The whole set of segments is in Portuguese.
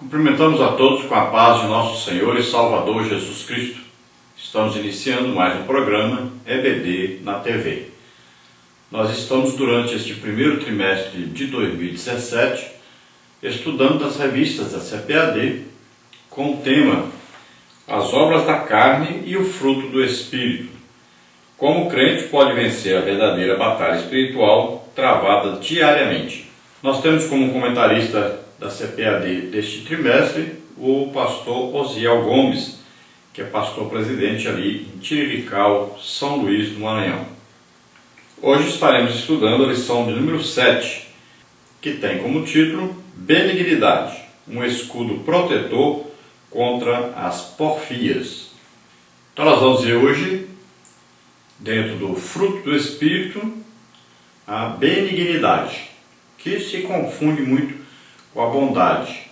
Cumprimentamos a todos com a paz de nosso Senhor e Salvador Jesus Cristo. Estamos iniciando mais um programa EBD na TV. Nós estamos durante este primeiro trimestre de 2017 estudando as revistas da CPAD com o tema As Obras da Carne e o Fruto do Espírito. Como o crente pode vencer a verdadeira batalha espiritual travada diariamente. Nós temos como comentarista da CPAD deste trimestre o pastor Osiel Gomes, que é pastor presidente ali em Tirirical, São Luís do Maranhão. Hoje estaremos estudando a lição de número 7, que tem como título Benignidade, um escudo protetor contra as porfias. Então nós vamos ver hoje, dentro do fruto do Espírito, a benignidade, que se confunde muito com a bondade.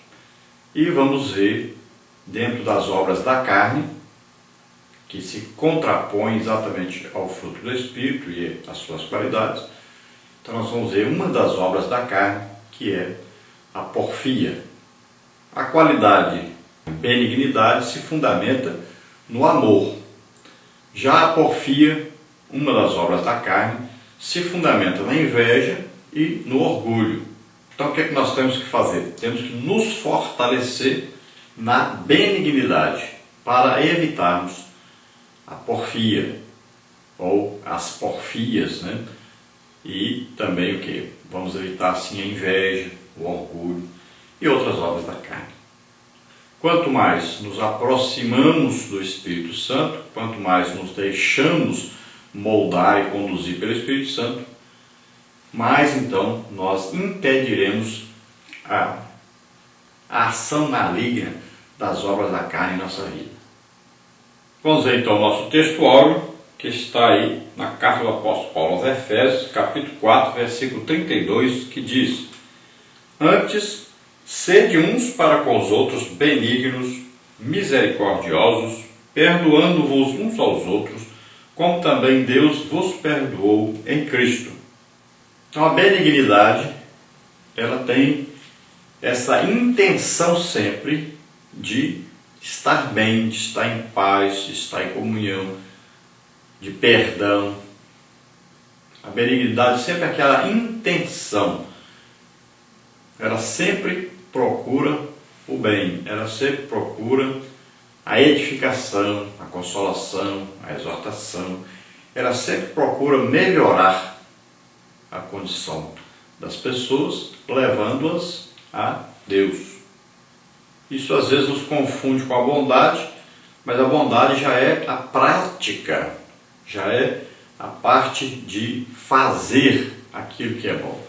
E vamos ver, dentro das obras da carne, que se contrapõe exatamente ao fruto do Espírito e às suas qualidades. Então nós vamos ver uma das obras da carne, que é a porfia. A qualidade benignidade se fundamenta no amor. Já a porfia, uma das obras da carne, se fundamenta na inveja e no orgulho. Então o que é que nós temos que fazer? Temos que nos fortalecer na benignidade para evitarmos a porfia ou as porfias, né? E também o que? Vamos evitar assim a inveja, o orgulho e outras obras da carne. Quanto mais nos aproximamos do Espírito Santo, quanto mais nos deixamos moldar e conduzir pelo Espírito Santo, mais então nós impediremos a ação maligna das obras da carne em nossa vida. Vamos ver então o nosso texto áureo, que está aí na carta do apóstolo Paulo aos Efésios, capítulo 4, versículo 32, que diz: Antes, sede uns para com os outros benignos, misericordiosos, perdoando-vos uns aos outros, como também Deus vos perdoou em Cristo. Então a benignidade, ela tem essa intenção sempre de estar bem, de estar em paz, de estar em comunhão, de perdão. A benignidade sempre é aquela intenção. Ela sempre procura o bem, ela sempre procura a edificação, a consolação, a exortação. Ela sempre procura melhorar a condição das pessoas, levando-as a Deus. Isso às vezes nos confunde com a bondade, mas a bondade já é a prática, já é a parte de fazer aquilo que é bom.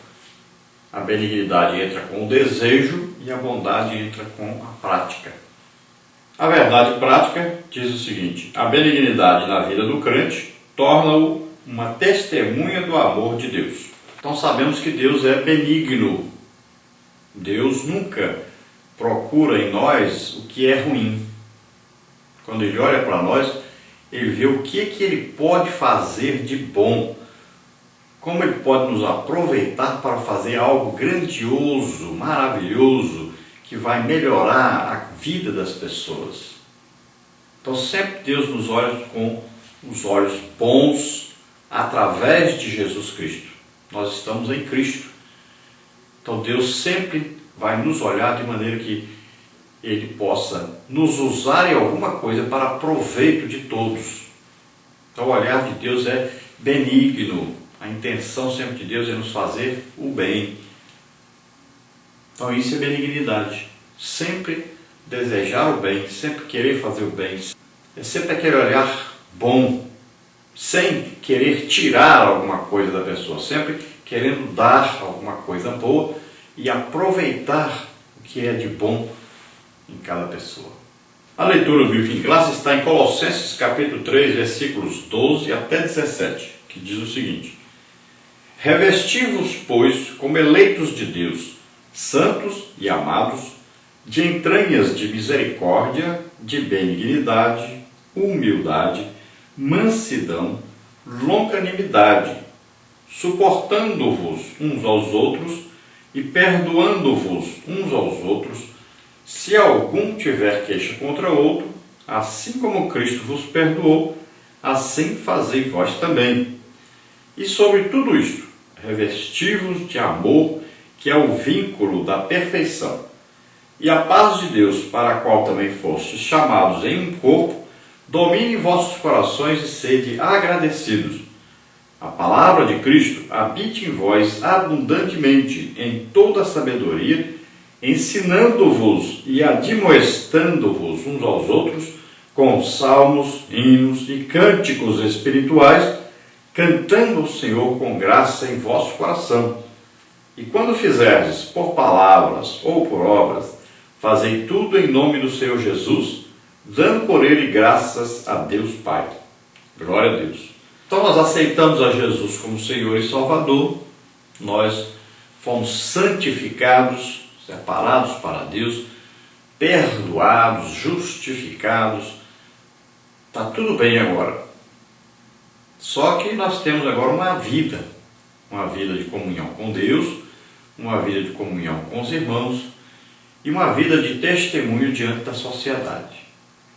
A benignidade entra com o desejo e a bondade entra com a prática. A verdade prática diz o seguinte: a benignidade na vida do crente torna-o uma testemunha do amor de Deus. Então sabemos que Deus é benigno. Deus nunca procura em nós o que é ruim. Quando Ele olha para nós, Ele vê o que Ele pode fazer de bom. Como Ele pode nos aproveitar para fazer algo grandioso, maravilhoso, que vai melhorar a vida das pessoas. Então sempre Deus nos olha com os olhos bons através de Jesus Cristo. Nós estamos em Cristo. Então Deus sempre vai nos olhar de maneira que Ele possa nos usar em alguma coisa para proveito de todos. Então o olhar de Deus é benigno. A intenção sempre de Deus é nos fazer o bem. Então isso é benignidade. Sempre desejar o bem, sempre querer fazer o bem. É sempre aquele olhar bom, sem querer tirar alguma coisa da pessoa, sempre querendo dar alguma coisa boa e aproveitar o que é de bom em cada pessoa. A leitura bíblica em classe está em Colossenses capítulo 3, versículos 12 até 17, que diz o seguinte: Revesti-vos, pois, como eleitos de Deus, santos e amados, de entranhas de misericórdia, de benignidade, humildade, mansidão, longanimidade, suportando-vos uns aos outros e perdoando-vos uns aos outros, Se algum tiver queixa contra outro, assim como Cristo vos perdoou, assim fazei vós também. E sobre tudo isto, revesti-vos de amor, que é o vínculo da perfeição. E a paz de Deus, para a qual também fostes chamados em um corpo, domine vossos corações e sede agradecidos. A palavra de Cristo habite em vós abundantemente em toda a sabedoria, ensinando-vos e admoestando-vos uns aos outros com salmos, hinos e cânticos espirituais, cantando ao Senhor com graça em vosso coração. E quando fizerdes por palavras ou por obras, fazei tudo em nome do Senhor Jesus, dando por ele graças a Deus Pai. Glória a Deus. Então nós aceitamos a Jesus como Senhor e Salvador, nós fomos santificados, separados para Deus, perdoados, justificados, está tudo bem agora. Só que nós temos agora uma vida de comunhão com Deus, uma vida de comunhão com os irmãos e uma vida de testemunho diante da sociedade.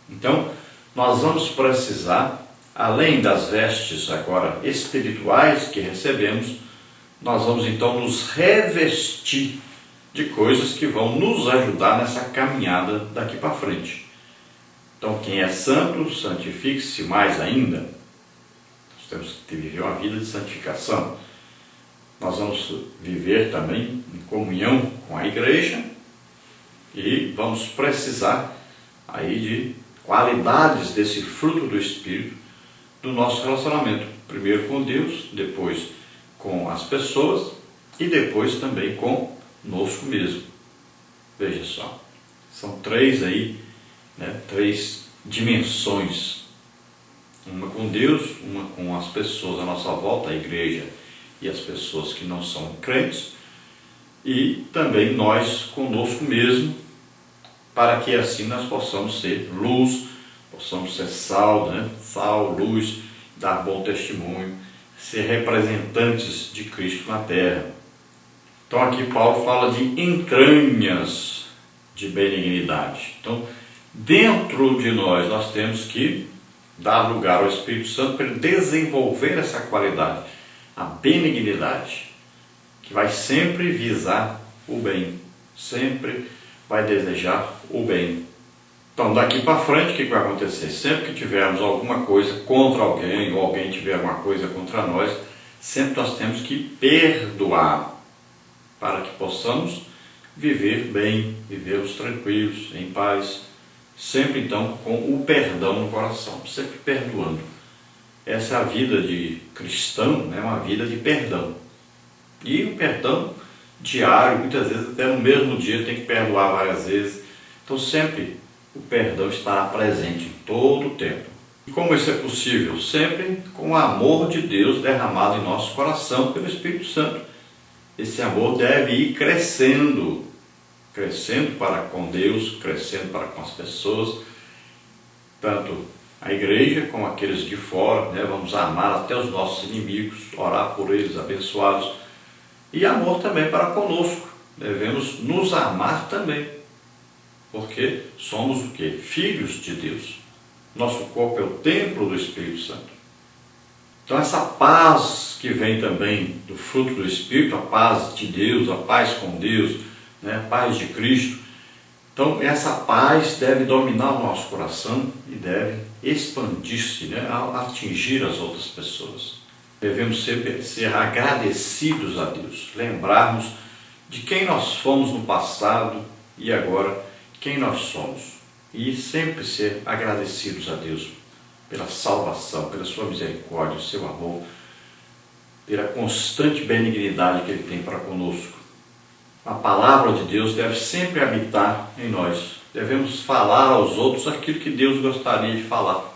Então, nós vamos precisar, além das vestes agora espirituais que recebemos, nós vamos então nos revestir de coisas que vão nos ajudar nessa caminhada daqui para frente. Então, quem é santo, santifique-se mais ainda. Nós temos que viver uma vida de santificação. Nós vamos viver também em comunhão com a igreja e vamos precisar aí de qualidades desse fruto do Espírito do nosso relacionamento. Primeiro com Deus, depois com as pessoas e depois também conosco mesmo. Veja só, são três dimensões. Uma com Deus, uma com as pessoas à nossa volta, a igreja e as pessoas que não são crentes, e também nós conosco mesmo, para que assim nós possamos ser luz, possamos ser sal, sal, luz, dar bom testemunho, ser representantes de Cristo na terra. Então aqui Paulo fala de entranhas de benignidade. Então, dentro de nós temos que dar lugar ao Espírito Santo para ele desenvolver essa qualidade, a benignidade, que vai sempre visar o bem, sempre vai desejar o bem. Então, daqui para frente, o que vai acontecer? Sempre que tivermos alguma coisa contra alguém, ou alguém tiver alguma coisa contra nós, sempre nós temos que perdoar, para que possamos viver bem, vivermos tranquilos, em paz, sempre então com o perdão no coração, sempre perdoando. Essa é a vida de cristão, uma vida de perdão. E o perdão diário, muitas vezes até no mesmo dia tem que perdoar várias vezes. Então sempre o perdão estará presente em todo o tempo. E como isso é possível? Sempre com o amor de Deus derramado em nosso coração pelo Espírito Santo. Esse amor deve ir crescendo para com Deus, crescendo para com as pessoas, tanto a igreja como aqueles de fora, vamos amar até os nossos inimigos, orar por eles, abençoá-los, e amor também para conosco, devemos nos amar também, porque somos o quê? Filhos de Deus, nosso corpo é o templo do Espírito Santo. Então essa paz que vem também do fruto do Espírito, a paz de Deus, a paz com Deus, a paz de Cristo, então essa paz deve dominar o nosso coração e deve expandir-se, a atingir as outras pessoas. Devemos ser agradecidos a Deus, lembrarmos de quem nós fomos no passado e agora quem nós somos, e sempre ser agradecidos a Deus pela salvação, pela sua misericórdia, o seu amor, pela constante benignidade que Ele tem para conosco. A palavra de Deus deve sempre habitar em nós. Devemos falar aos outros aquilo que Deus gostaria de falar.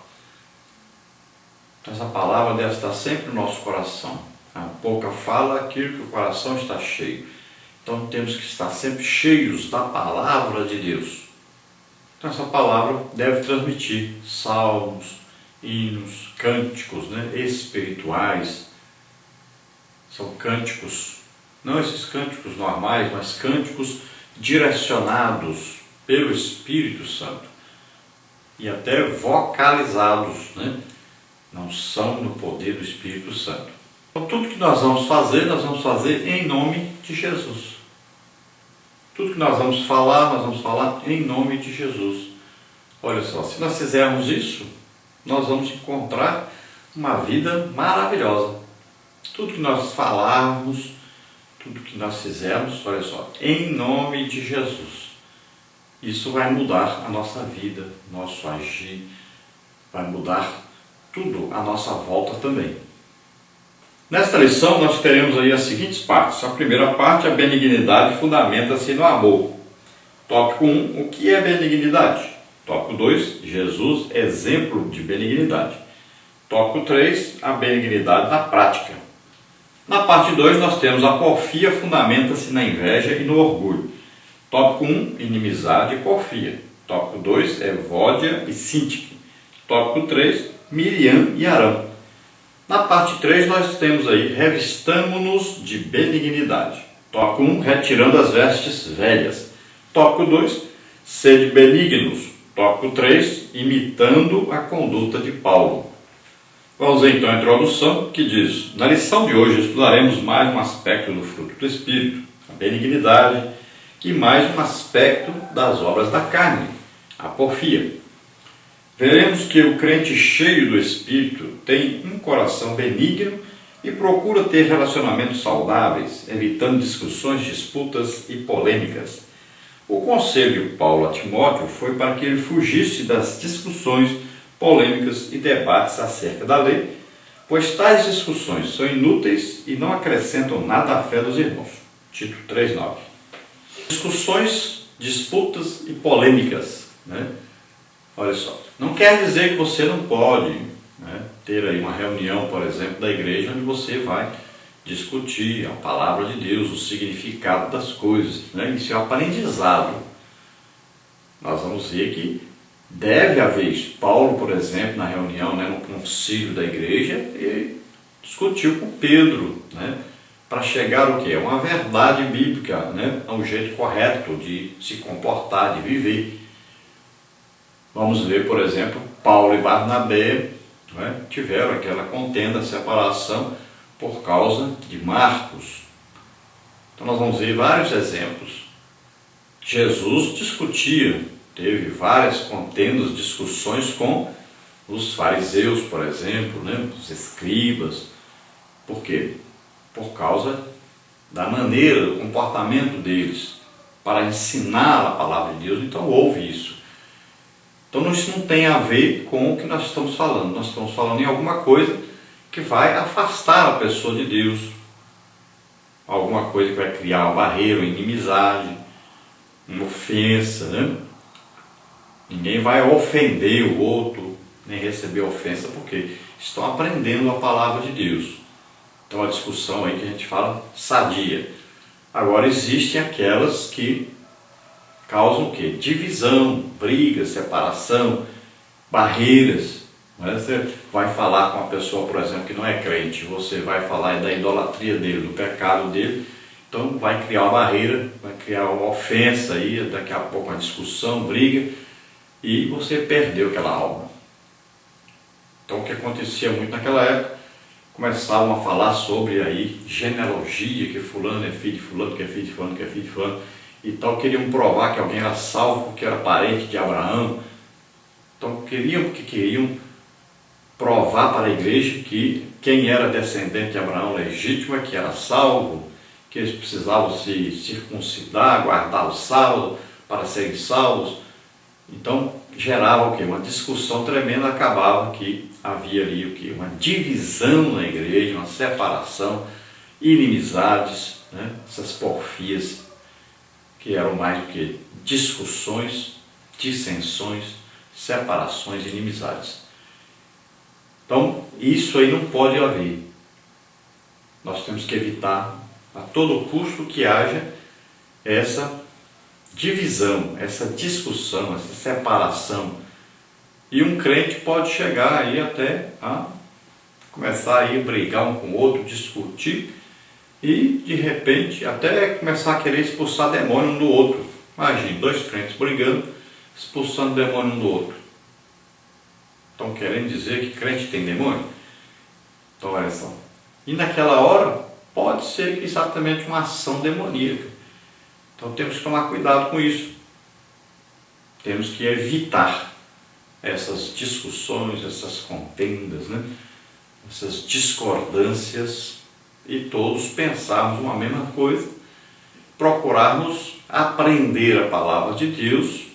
Então, essa palavra deve estar sempre no nosso coração. A boca fala aquilo que o coração está cheio. Então temos que estar sempre cheios da palavra de Deus. Então essa palavra deve transmitir salmos, hinos, cânticos espirituais. São cânticos, não esses cânticos normais, mas cânticos direcionados pelo Espírito Santo e até vocalizados, né? Não são no poder do Espírito Santo. Então, tudo que nós vamos fazer em nome de Jesus. Tudo que nós vamos falar em nome de Jesus. Olha só, se nós fizermos isso, nós vamos encontrar uma vida maravilhosa. Tudo que nós falarmos, tudo que nós fizermos, olha só, em nome de Jesus. Isso vai mudar a nossa vida, nosso agir, vai mudar tudo à nossa volta também. Nesta lição nós teremos aí as seguintes partes. A primeira parte, a benignidade fundamenta-se no amor. Tópico 1, o que é benignidade? Tópico 2, Jesus, exemplo de benignidade. Tópico 3, a benignidade na prática. Na parte 2 nós temos a porfia fundamenta-se na inveja e no orgulho. Tópico 1, inimizade e porfia. Tópico 2, Evódia e Sintique. Tópico 3, Miriam e Arão. Na parte 3 nós temos aí, revistamo-nos de benignidade. Tópico 1, retirando as vestes velhas. Tópico 2, sede benignos. Tópico 3, imitando a conduta de Paulo. Vamos ver então a introdução que diz: na lição de hoje estudaremos mais um aspecto do fruto do Espírito, a benignidade, e mais um aspecto das obras da carne, a porfia. Veremos que o crente cheio do Espírito tem um coração benigno e procura ter relacionamentos saudáveis, evitando discussões, disputas e polêmicas. O conselho de Paulo a Timóteo foi para que ele fugisse das discussões, polêmicas e debates acerca da lei, pois tais discussões são inúteis e não acrescentam nada à fé dos irmãos. Tito 3,9. Discussões, disputas e polêmicas, né? Olha só, não quer dizer que você não pode, né, ter aí uma reunião, por exemplo, da igreja, onde você vai discutir a palavra de Deus, o significado das coisas, né? Isso é um aprendizado. Nós vamos ver que deve haver isso. Paulo, por exemplo, na reunião, né, no concílio da igreja, ele discutiu com Pedro, né, para chegar ao quê? Uma verdade bíblica, né, ao jeito correto de se comportar, de viver. Vamos ver, por exemplo, Paulo e Barnabé, né, tiveram aquela contenda, separação, por causa de Marcos. Então nós vamos ver vários exemplos. Jesus discutia, teve várias contendas, discussões com os fariseus, por exemplo, né, os escribas. Por quê? Por causa da maneira, do comportamento deles, para ensinar a palavra de Deus. Então houve isso. Então isso não tem a ver com o que nós estamos falando. Nós estamos falando em alguma coisa que vai afastar a pessoa de Deus, alguma coisa que vai criar uma barreira, uma inimizade, uma ofensa, né? Ninguém vai ofender o outro, nem receber ofensa, porque estão aprendendo a palavra de Deus. Então a discussão aí que a gente fala sadia. Agora existem aquelas que causam o quê? Divisão, briga, separação, barreiras. Você vai falar com uma pessoa, por exemplo, que não é crente, você vai falar da idolatria dele, do pecado dele, então vai criar uma barreira, vai criar uma ofensa aí, daqui a pouco uma discussão, briga, e você perdeu aquela alma. Então o que acontecia muito naquela época, começavam a falar sobre aí genealogia, que fulano é filho de fulano, que é filho de fulano, que é filho de fulano, e tal, queriam provar que alguém era salvo, que era parente de Abraão. Então queriam provar para a igreja que quem era descendente de Abraão legítimo é que era salvo, que eles precisavam se circuncidar, guardar o sábado para serem salvos. Então gerava o quê? Uma discussão tremenda, acabava que havia ali o quê? Uma divisão na igreja, uma separação, inimizades, né? Essas porfias que eram mais do que discussões, dissensões, separações e inimizades. Então, isso aí não pode haver. Nós temos que evitar a todo custo que haja essa divisão, essa discussão, essa separação. E um crente pode chegar aí até a começar aí a brigar um com o outro, discutir e de repente até começar a querer expulsar demônio um do outro. Imagine, dois crentes brigando, expulsando demônio um do outro. Estão querendo dizer que crente tem demônio? Então, olha só. E naquela hora, pode ser exatamente uma ação demoníaca. Então, temos que tomar cuidado com isso. Temos que evitar essas discussões, essas contendas, né? Essas discordâncias, e todos pensarmos uma mesma coisa, procurarmos aprender a palavra de Deus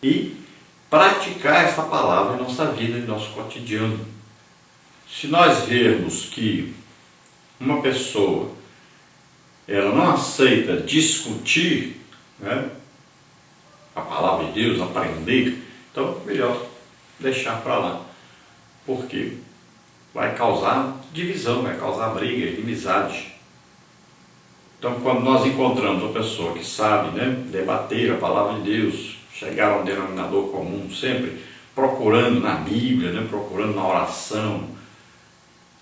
e praticar essa palavra em nossa vida, em nosso cotidiano. Se nós vermos que uma pessoa ela não aceita discutir, né, a palavra de Deus, aprender, então melhor deixar para lá, porque vai causar divisão, vai causar briga, inimizade. Então, quando nós encontramos uma pessoa que sabe, né, debater a palavra de Deus, chegar a um denominador comum, sempre procurando na Bíblia, né, procurando na oração,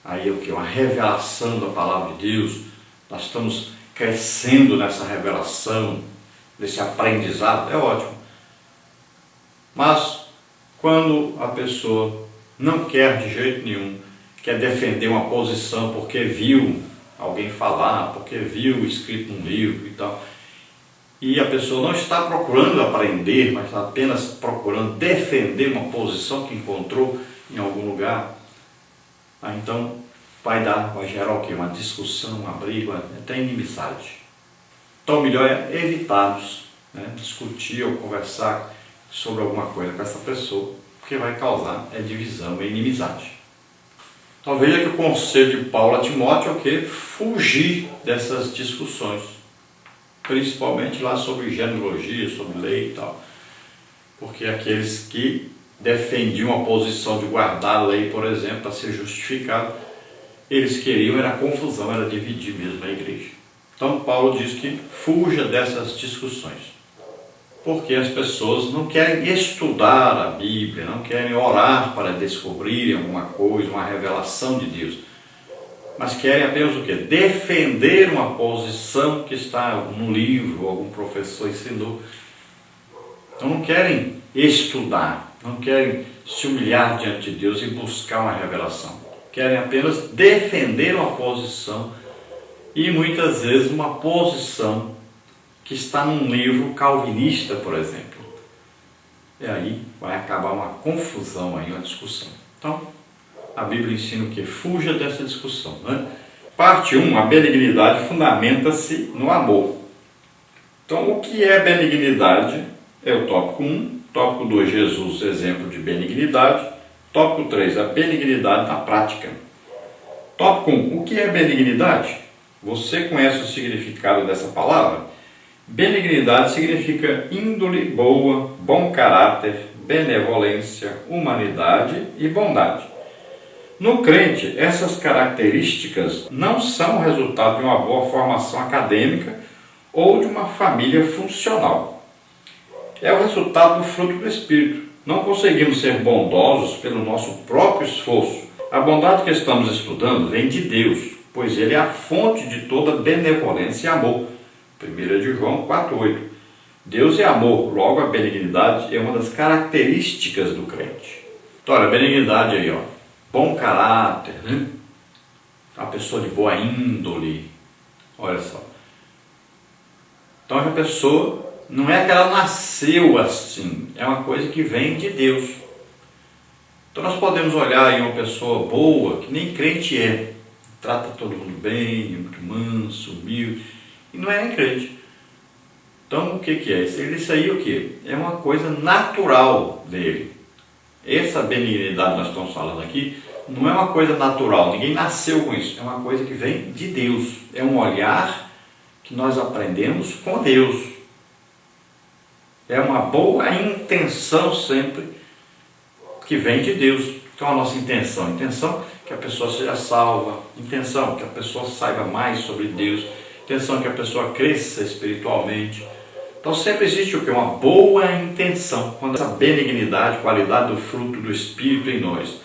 aí é o que? Uma revelação da palavra de Deus. Nós estamos crescendo nessa revelação, nesse aprendizado, é ótimo. Mas, quando a pessoa não quer de jeito nenhum, quer defender uma posição porque viu alguém falar, porque viu escrito num livro e tal, e a pessoa não está procurando aprender, mas está apenas procurando defender uma posição que encontrou em algum lugar, aí então vai gerar o quê? Uma discussão, uma briga, até inimizade. Então o melhor é evitarmos, né, discutir ou conversar sobre alguma coisa com essa pessoa, porque vai causar divisão e inimizade. Então veja que o conselho de Paulo a Timóteo é o quê? Fugir dessas discussões, principalmente lá sobre genealogia, sobre lei e tal, porque aqueles que defendiam a posição de guardar a lei, por exemplo, para ser justificado, eles queriam era confusão, era dividir mesmo a igreja. Então Paulo diz que fuja dessas discussões, porque as pessoas não querem estudar a Bíblia, não querem orar para descobrirem alguma coisa, uma revelação de Deus, mas querem apenas o quê? Defender uma posição que está no livro, algum professor ensinou. Então não querem estudar, não querem se humilhar diante de Deus e buscar uma revelação. Querem apenas defender uma posição, e muitas vezes uma posição que está num livro calvinista, por exemplo. E aí vai acabar uma confusão, aí, uma discussão. Então, a Bíblia ensina o que? Fuja dessa discussão, né? Parte 1, a benignidade fundamenta-se no amor. Então, o que é benignidade? É o tópico 1. Tópico 2, Jesus, exemplo de benignidade. Tópico 3, a benignidade na prática. Tópico 1, o que é benignidade? Você conhece o significado dessa palavra? Benignidade significa índole boa, bom caráter, benevolência, humanidade e bondade. No crente, essas características não são resultado de uma boa formação acadêmica ou de uma família funcional. É o resultado do fruto do Espírito. Não conseguimos ser bondosos pelo nosso próprio esforço. A bondade que estamos estudando vem de Deus, pois Ele é a fonte de toda benevolência e amor. 1 de João 4,8. Deus é amor, logo a benignidade é uma das características do crente. Então, olha, a benignidade aí, ó, bom caráter, né? Uma pessoa de boa índole, olha só. Então, a pessoa não é que ela nasceu assim, é uma coisa que vem de Deus. Então, nós podemos olhar aí uma pessoa boa, que nem crente é, trata todo mundo bem, é muito manso, humilde, e não é nem crente. Então, o que é isso? Isso aí o que? É uma coisa natural dele. Essa benignidade que nós estamos falando aqui não é uma coisa natural, ninguém nasceu com isso, é uma coisa que vem de Deus, é um olhar que nós aprendemos com Deus. É uma boa intenção sempre que vem de Deus. Então a nossa intenção que a pessoa seja salva, intenção que a pessoa saiba mais sobre Deus, intenção que a pessoa cresça espiritualmente. Então sempre existe o que? Uma boa intenção. Quando essa benignidade, qualidade do fruto do Espírito em nós,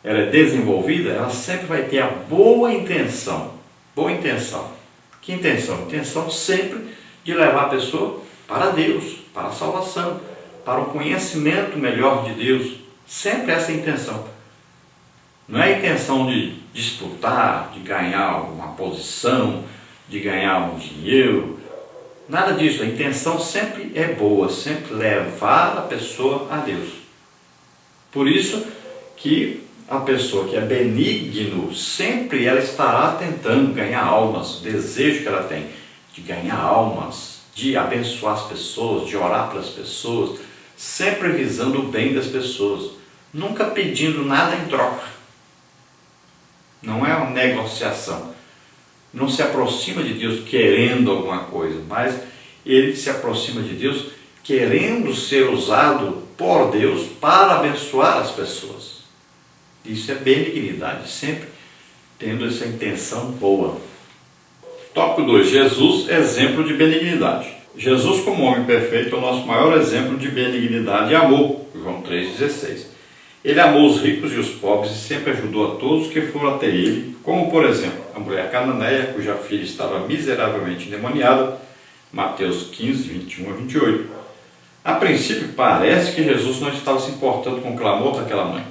ela é desenvolvida, ela sempre vai ter a boa intenção. Boa intenção. Que intenção? Intenção sempre de levar a pessoa para Deus. para a salvação, para o conhecimento melhor de Deus. Sempre essa intenção. Não é a intenção de disputar, de ganhar uma posição, de ganhar um dinheiro. Nada disso. A intenção sempre é boa, sempre levar a pessoa a Deus. Por isso que a pessoa que é benigno, sempre ela estará tentando ganhar almas, o desejo que ela tem de ganhar almas, de abençoar as pessoas, de orar pelas pessoas, sempre visando o bem das pessoas, nunca pedindo nada em troca. Não é uma negociação. Não se aproxima de Deus querendo alguma coisa, mas ele se aproxima de Deus querendo ser usado por Deus para abençoar as pessoas. Isso é benignidade, sempre tendo essa intenção boa. Tópico 2. Jesus, exemplo de benignidade. Jesus, como homem perfeito, é o nosso maior exemplo de benignidade e amor. João 3,16. Ele amou os ricos e os pobres e sempre ajudou a todos que foram até ele, como, por exemplo, a mulher cananeia, cuja filha estava miseravelmente endemoniada, Mateus 15, 21 a 28. A princípio, parece que Jesus não estava se importando com o clamor daquela mãe.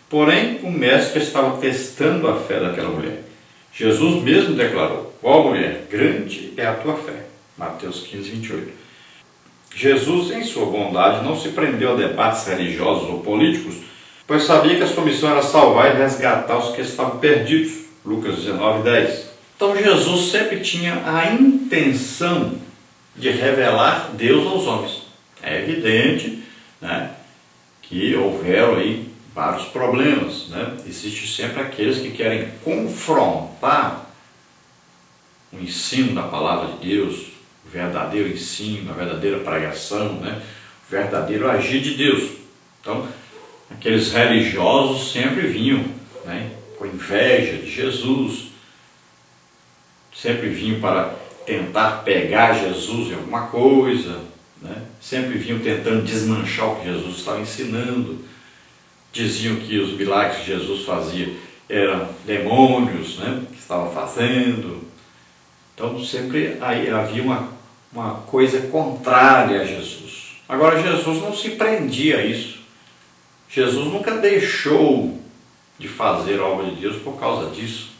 Porém, o mestre estava testando a fé daquela mulher. Jesus mesmo declarou: ó mulher, grande é a tua fé. Mateus 15, 28. Jesus, em sua bondade, não se prendeu a debates religiosos ou políticos, pois sabia que a sua missão era salvar e resgatar os que estavam perdidos. Lucas 19, 10. Então Jesus sempre tinha a intenção de revelar Deus aos homens. É evidente, né, que houveram aí vários problemas, né? Existe sempre aqueles que querem confrontar o ensino da palavra de Deus, o verdadeiro ensino, a verdadeira pregação, né? O verdadeiro agir de Deus. Então, aqueles religiosos sempre vinham, né, com inveja de Jesus, sempre vinham para tentar pegar Jesus em alguma coisa, né? Sempre vinham tentando desmanchar o que Jesus estava ensinando. Diziam que os milagres que Jesus fazia eram demônios, né, que estavam fazendo. Então sempre aí havia uma coisa contrária a Jesus. Agora Jesus não se prendia a isso. Jesus nunca deixou de fazer a obra de Deus por causa disso.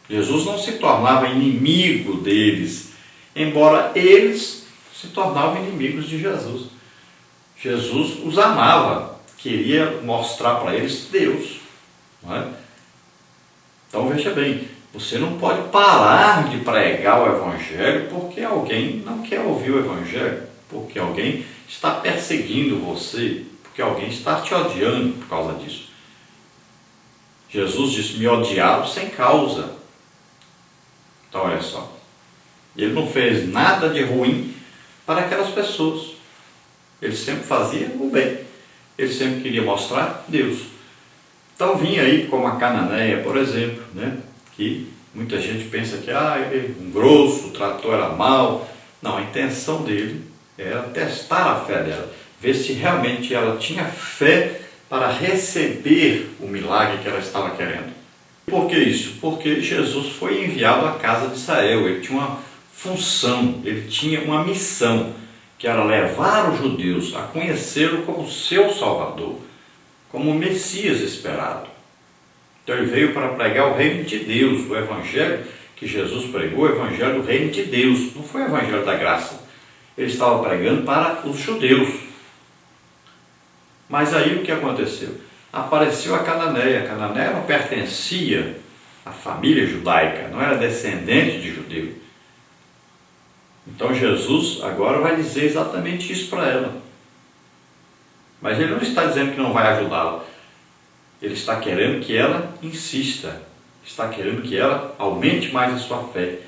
Jesus não se tornava inimigo deles, embora eles se tornavam inimigos de Jesus. Jesus os amava, queria mostrar para eles Deus. Não é? Então veja bem, você não pode parar de pregar o Evangelho porque alguém não quer ouvir o Evangelho, porque alguém está perseguindo você, porque alguém está te odiando por causa disso. Jesus disse: me odiaram sem causa. Então olha só, ele não fez nada de ruim para aquelas pessoas. Ele sempre fazia o bem. Ele sempre queria mostrar Deus. Então vinha aí como a cananeia, por exemplo, né? Que muita gente pensa que ele um grosso, o trator era mau. Não, a intenção dele era testar a fé dela, ver se realmente ela tinha fé para receber o milagre que ela estava querendo. Por que isso? Porque Jesus foi enviado à casa de Israel. Ele tinha uma função, ele tinha uma missão, que era levar os judeus a conhecê-lo como seu Salvador, como o Messias esperado. Então ele veio para pregar o reino de Deus, o Evangelho que Jesus pregou, o Evangelho do reino de Deus, não foi o Evangelho da graça. Ele estava pregando para os judeus. Mas aí o que aconteceu? Apareceu a cananeia. A cananeia não pertencia à família judaica, não era descendente de judeu. Então Jesus agora vai dizer exatamente isso para ela. Mas ele não está dizendo que não vai ajudá-la. Ele está querendo que ela insista. Está querendo que ela aumente mais a sua fé.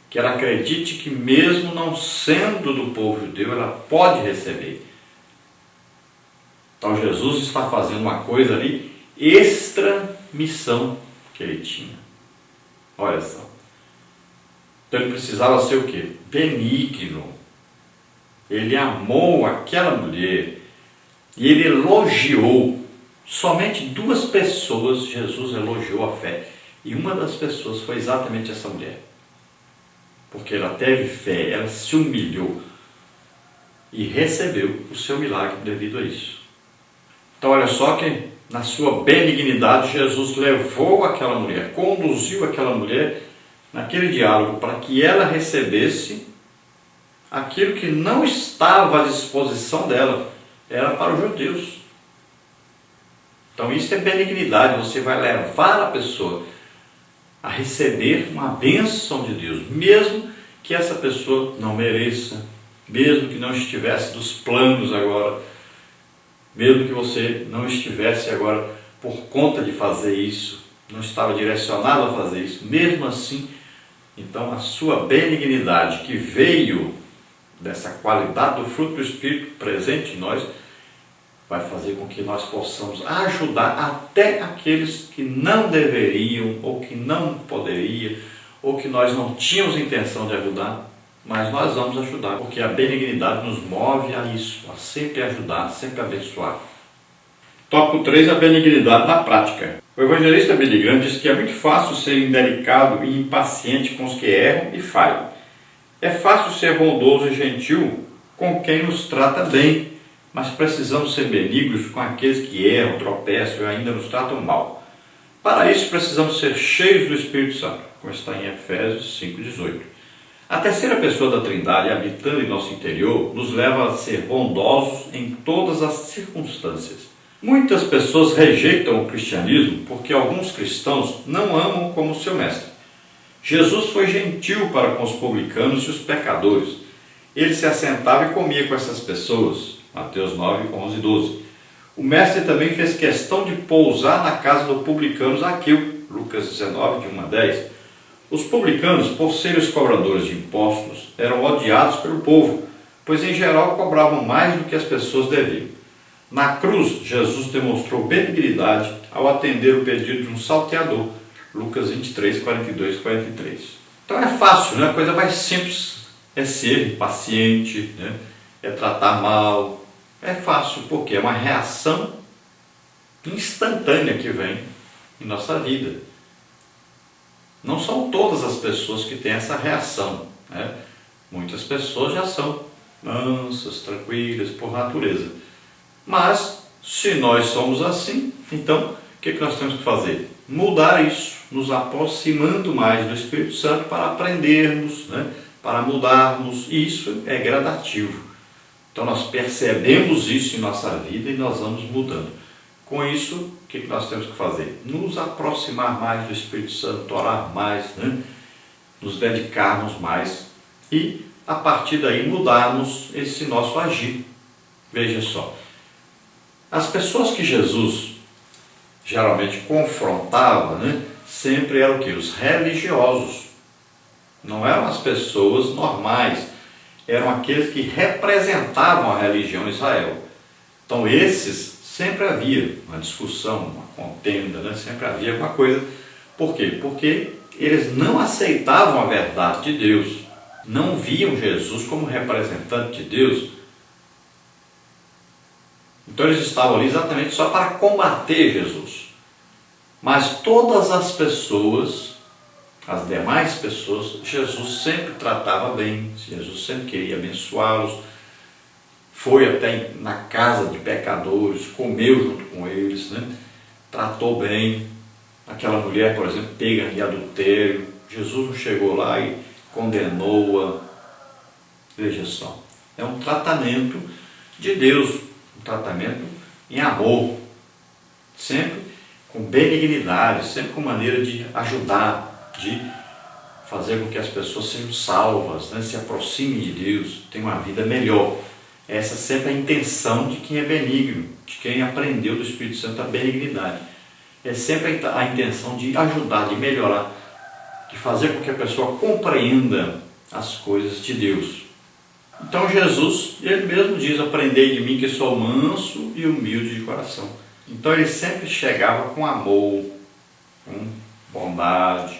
Que ela acredite que mesmo não sendo do povo judeu, ela pode receber. Então Jesus está fazendo uma coisa ali, extra missão que ele tinha. Olha só. Então ele precisava ser o quê? Benigno. Ele amou aquela mulher e ele elogiou. Somente 2 pessoas Jesus elogiou a fé. E uma das pessoas foi exatamente essa mulher. Porque ela teve fé, ela se humilhou. e recebeu o seu milagre devido a isso. Então olha só que na sua benignidade Jesus levou aquela mulher, conduziu aquela mulher naquele diálogo para que ela recebesse aquilo que não estava à disposição dela, era para os judeus. Então isso é benignidade, você vai levar a pessoa a receber uma bênção de Deus, mesmo que essa pessoa não mereça, mesmo que não estivesse dos planos agora, mesmo que você não estivesse agora por conta de fazer isso, não estava direcionado a fazer isso, mesmo assim, então a sua benignidade que veio dessa qualidade do fruto do Espírito presente em nós, vai fazer com que nós possamos ajudar até aqueles que não deveriam, ou que não poderiam, ou que nós não tínhamos intenção de ajudar, mas nós vamos ajudar, porque a benignidade nos move a isso, a sempre ajudar, sempre abençoar. Tópico 3, a benignidade na prática. O evangelista Billy Graham diz que é muito fácil ser indelicado e impaciente com os que erram e falham. É fácil ser bondoso e gentil com quem nos trata bem, mas precisamos ser benignos com aqueles que erram, tropeçam e ainda nos tratam mal. Para isso precisamos ser cheios do Espírito Santo, como está em Efésios 5,18. A terceira pessoa da Trindade, habitando em nosso interior, nos leva a ser bondosos em todas as circunstâncias. Muitas pessoas rejeitam o cristianismo porque alguns cristãos não amam como seu mestre. Jesus foi gentil para com os publicanos e os pecadores. Ele se assentava e comia com essas pessoas. Mateus 9, 11 e 12. O mestre também fez questão de pousar na casa do publicano Zaqueu. Lucas 19, de 1 a 10. Os publicanos, por serem os cobradores de impostos, eram odiados pelo povo, pois em geral cobravam mais do que as pessoas deviam. Na cruz, Jesus demonstrou benignidade ao atender o pedido de um salteador. Lucas 23, 42 e 43. Então é fácil, né? A coisa mais simples é ser paciente, né? É tratar mal. É fácil, porque é uma reação instantânea que vem em nossa vida. Não são todas as pessoas que têm essa reação, né? Muitas pessoas já são mansas, tranquilas, por natureza. Mas, se nós somos assim, então, o que nós temos que fazer? Mudar isso, nos aproximando mais do Espírito Santo para aprendermos, né? Para mudarmos. E isso é gradativo. Então nós percebemos isso em nossa vida e nós vamos mudando. Com isso, o que nós temos que fazer? Nos aproximar mais do Espírito Santo, orar mais, né? Nos dedicarmos mais e, a partir daí, mudarmos esse nosso agir. Veja só, as pessoas que Jesus geralmente confrontava, né? Sempre eram o quê? Os religiosos. Não eram as pessoas normais. Eram aqueles que representavam a religião de Israel. Então esses, sempre havia uma discussão, uma contenda, né? Sempre havia alguma coisa. Por quê? Porque eles não aceitavam a verdade de Deus, não viam Jesus como representante de Deus. Então eles estavam ali exatamente só para combater Jesus. Mas todas as pessoas, as demais pessoas, Jesus sempre tratava bem, Jesus sempre queria abençoá-los, foi até na casa de pecadores, comeu junto com eles, né? Tratou bem. Aquela mulher, por exemplo, pega em adultério, Jesus não chegou lá e condenou-a. Veja só, é um tratamento de Deus, um tratamento em amor, sempre com benignidade, sempre com maneira de ajudar, de fazer com que as pessoas sejam salvas, né? Se aproximem de Deus, tenham uma vida melhor. Essa sempre é a intenção de quem é benigno, de quem aprendeu do Espírito Santo a benignidade. É sempre a intenção de ajudar, de melhorar, de fazer com que a pessoa compreenda as coisas de Deus. Então Jesus, ele mesmo diz, aprendei de mim que sou manso e humilde de coração. Então ele sempre chegava com amor, com bondade,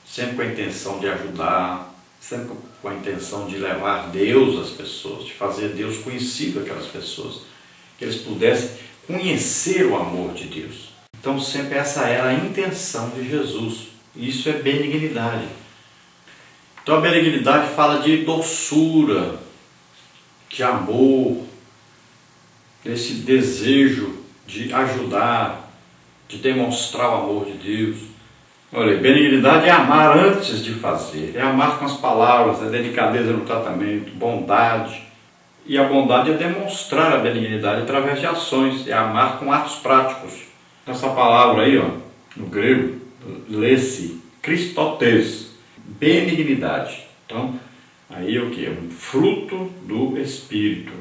sempre com a intenção de ajudar, sempre com a intenção de levar Deus às pessoas, de fazer Deus conhecido àquelas pessoas, que eles pudessem conhecer o amor de Deus. Então sempre essa era a intenção de Jesus. Isso é benignidade. Então a benignidade fala de doçura, de amor, desse desejo de ajudar, de demonstrar o amor de Deus. Olha, benignidade é amar antes de fazer, é amar com as palavras, é delicadeza no tratamento, bondade. E a bondade é demonstrar a benignidade através de ações, é amar com atos práticos. Essa palavra aí, ó, no grego, lê-se Christotes, benignidade. Então, aí é o que? É um fruto do Espírito.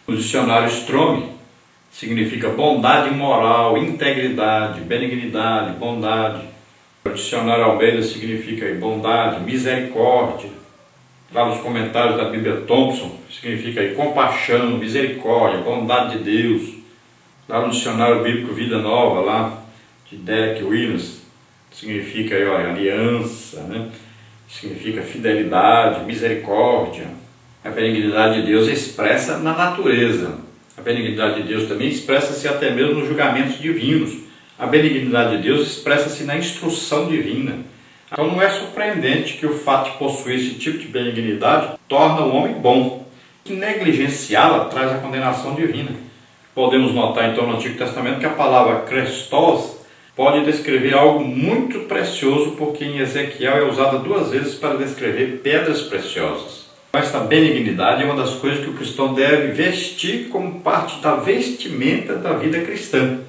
No dicionário Strong, significa bondade moral, integridade, benignidade, bondade. O dicionário Almeida significa aí, bondade, misericórdia. Lá nos comentários da Bíblia Thompson, significa aí, compaixão, misericórdia, bondade de Deus. Lá no dicionário bíblico Vida Nova, lá de Derek Williams, significa aí, olha, aliança, né? Significa fidelidade, misericórdia. A benignidade de Deus é expressa na natureza. A benignidade de Deus também expressa-se até mesmo nos julgamentos divinos. A benignidade de Deus expressa-se na instrução divina. Então não é surpreendente que o fato de possuir esse tipo de benignidade torna o homem bom. Que negligenciá-la traz a condenação divina. Podemos notar então no Antigo Testamento que a palavra Christos pode descrever algo muito precioso, porque em Ezequiel é usada 2 vezes para descrever pedras preciosas. Esta benignidade é uma das coisas que o cristão deve vestir como parte da vestimenta da vida cristã.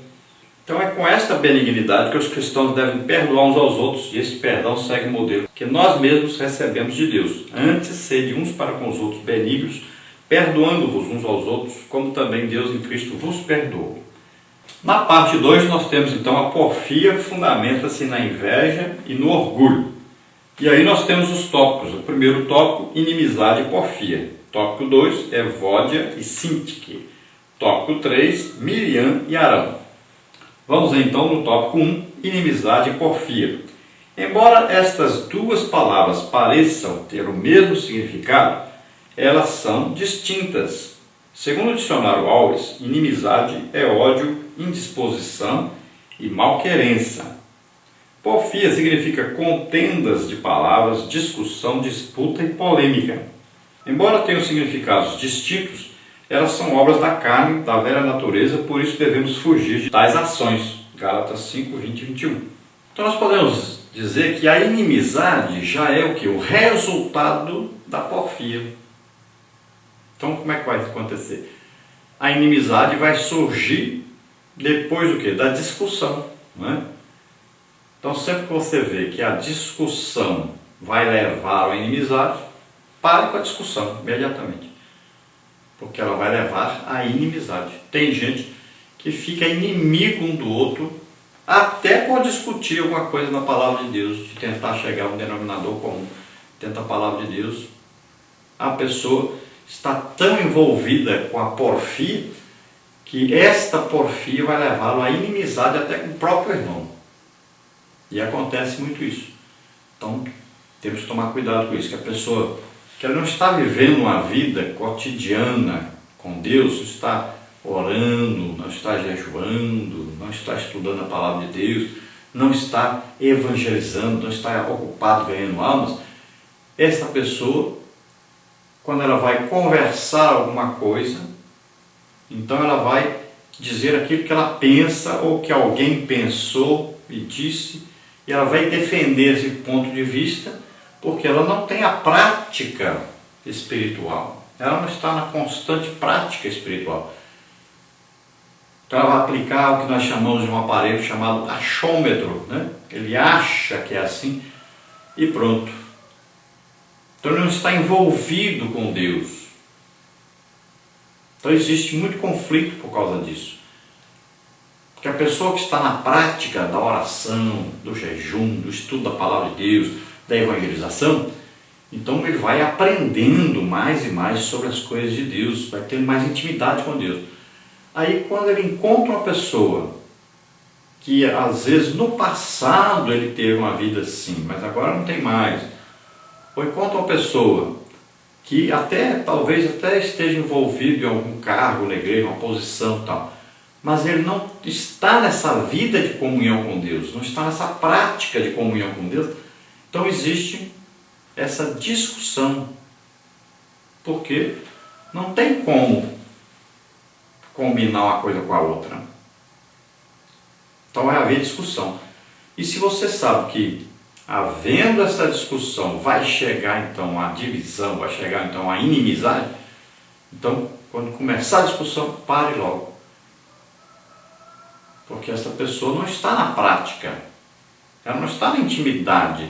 Então é com esta benignidade que os cristãos devem perdoar uns aos outros, e esse perdão segue o modelo que nós mesmos recebemos de Deus. Antes, sede uns para com os outros benignos, perdoando-vos uns aos outros, como também Deus em Cristo vos perdoou. Na parte 2 nós temos então a porfia, fundamenta-se na inveja e no orgulho. E aí nós temos os tópicos. O primeiro tópico, inimizade e porfia. Tópico 2, Evódia e Sintique. Tópico 3, Miriam e Arão. Vamos então no tópico 1, inimizade e porfia. Embora estas duas palavras pareçam ter o mesmo significado, elas são distintas. Segundo o dicionário Alves, inimizade é ódio, indisposição e malquerença. Porfia significa contendas de palavras, discussão, disputa e polêmica. Embora tenham significados distintos, elas são obras da carne, da velha natureza, por isso devemos fugir de tais ações. Gálatas 5, 20 e 21. Então nós podemos dizer que a inimizade já é o que? O resultado da porfia. Então como é que vai acontecer? A inimizade vai surgir depois do que? Da discussão, não é? Então sempre que você vê que a discussão vai levar à inimizade, pare com a discussão imediatamente, porque ela vai levar à inimizade. Tem gente que fica inimigo um do outro até por discutir alguma coisa na palavra de Deus, de tentar chegar a um denominador comum. Dentro da palavra de Deus, a pessoa está tão envolvida com a porfia que esta porfia vai levá-lo à inimizade até com o próprio irmão. E acontece muito isso. Então temos que tomar cuidado com isso, que a pessoa que ela não está vivendo uma vida cotidiana com Deus, não está orando, não está jejuando, não está estudando a palavra de Deus, não está evangelizando, não está ocupado ganhando almas, essa pessoa, quando ela vai conversar alguma coisa, então ela vai dizer aquilo que ela pensa ou que alguém pensou e disse, e ela vai defender esse ponto de vista, porque ela não tem a prática espiritual, ela não está na constante prática espiritual. Então ela vai aplicar o que nós chamamos de um aparelho chamado achômetro, né? Ele acha que é assim e pronto. Então ele não está envolvido com Deus. Então existe muito conflito por causa disso. Porque a pessoa que está na prática da oração, do jejum, do estudo da palavra de Deus, da evangelização, então ele vai aprendendo mais e mais sobre as coisas de Deus, vai ter mais intimidade com Deus. Aí quando ele encontra uma pessoa que às vezes no passado ele teve uma vida assim, mas agora não tem mais, ou encontra uma pessoa que talvez até esteja envolvido em algum cargo na igreja, uma posição e tal, mas ele não está nessa vida de comunhão com Deus, não está nessa prática de comunhão com Deus, então existe essa discussão. Por quê? Não tem como combinar uma coisa com a outra. Então vai haver discussão. E se você sabe que, havendo essa discussão, vai chegar então a divisão, vai chegar então a inimizade, então quando começar a discussão, pare logo. Porque essa pessoa não está na prática, ela não está na intimidade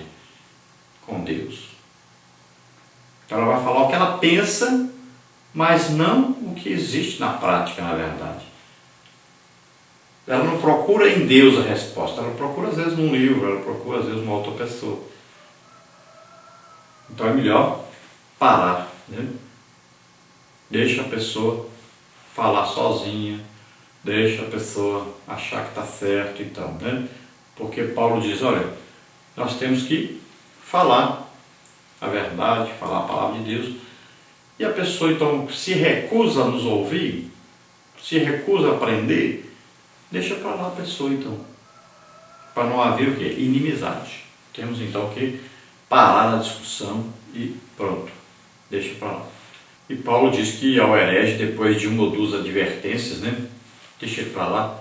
com Deus. Então ela vai falar o que ela pensa, mas não o que existe na prática, na verdade. Ela não procura em Deus a resposta, ela procura às vezes num livro, ela procura às vezes uma outra pessoa. Então é melhor parar, né? Deixa a pessoa falar sozinha, deixa a pessoa achar que está certo, então, né? Porque Paulo diz, olha, nós temos que falar a verdade, falar a palavra de Deus, e a pessoa então se recusa a nos ouvir, se recusa a aprender, deixa para lá a pessoa então, para não haver o quê? Inimizade. Temos então que parar a discussão e pronto, deixa para lá. E Paulo diz que ao herege, depois de uma ou duas advertências, né, deixa para lá,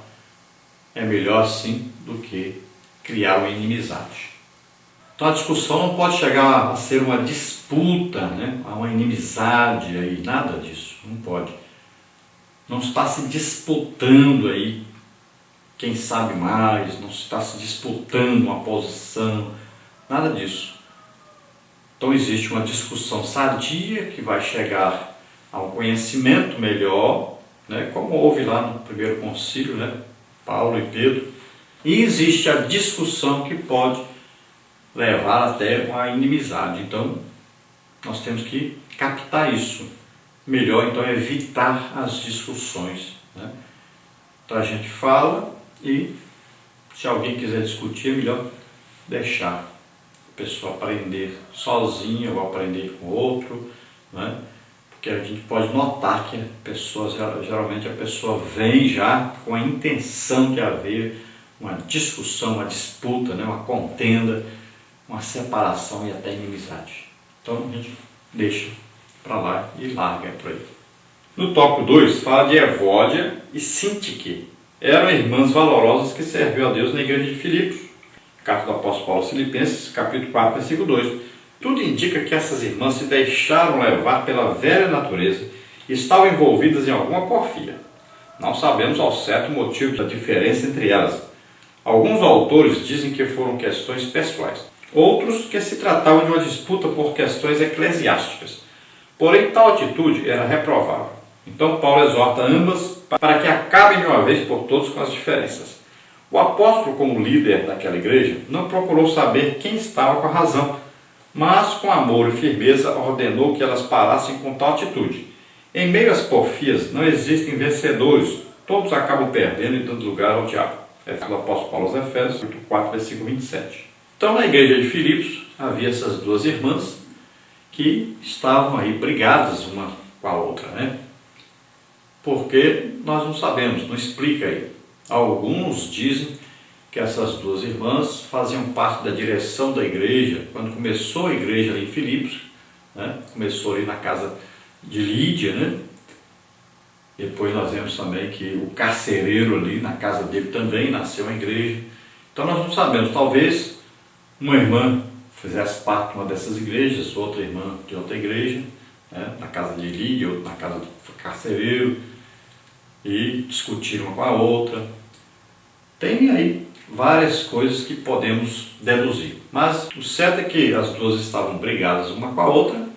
é melhor assim do que criar uma inimizade. Então a discussão não pode chegar a ser uma disputa, né, a uma inimizade, aí, nada disso, não pode. Não está se disputando aí quem sabe mais, não está se disputando uma posição, nada disso. Então existe uma discussão sadia que vai chegar a um conhecimento melhor, né, como houve lá no primeiro concílio, né, Paulo e Pedro, e existe a discussão que pode levar até uma inimizade. Então nós temos que captar isso. Melhor então é evitar as discussões, né? Então a gente fala e se alguém quiser discutir é melhor deixar a pessoa aprender sozinha ou aprender com outro, né? Porque a gente pode notar que a pessoa, geralmente a pessoa vem já com a intenção de haver uma discussão, uma disputa, né? Uma contenda, uma separação e até inimizade. Então a gente deixa para lá e larga por aí. No tópico 2 fala de Evódia e Sintique. Eram irmãs valorosas que serviam a Deus na igreja de Filipos. Carta do apóstolo Paulo aos Filipenses, capítulo 4, versículo 2. Tudo indica que essas irmãs se deixaram levar pela velha natureza e estavam envolvidas em alguma porfia. Não sabemos ao certo o motivo da diferença entre elas. Alguns autores dizem que foram questões pessoais. Outros que se tratava de uma disputa por questões eclesiásticas. Porém, tal atitude era reprovável. Então, Paulo exorta ambas para que acabem de uma vez por todas com as diferenças. O apóstolo, como líder daquela igreja, não procurou saber quem estava com a razão, mas, com amor e firmeza, ordenou que elas parassem com tal atitude. Em meio às porfias, não existem vencedores, todos acabam perdendo e dando lugar ao diabo. É o apóstolo Paulo aos Efésios, capítulo 4, versículo 27. Então, na igreja de Filipos, havia essas duas irmãs que estavam aí brigadas uma com a outra, né? Porque nós não sabemos, não explica aí. Alguns dizem que essas duas irmãs faziam parte da direção da igreja, quando começou a igreja ali em Filipos, né? Começou ali na casa de Lídia, né? Depois nós vemos também que o carcereiro ali, na casa dele também nasceu uma igreja. Então nós não sabemos, talvez uma irmã fizesse parte de uma dessas igrejas, outra irmã de outra igreja, né? Na casa de Lídia, outra na casa do carcereiro, e discutiram uma com a outra. Tem aí várias coisas que podemos deduzir, mas o certo é que as duas estavam brigadas uma com a outra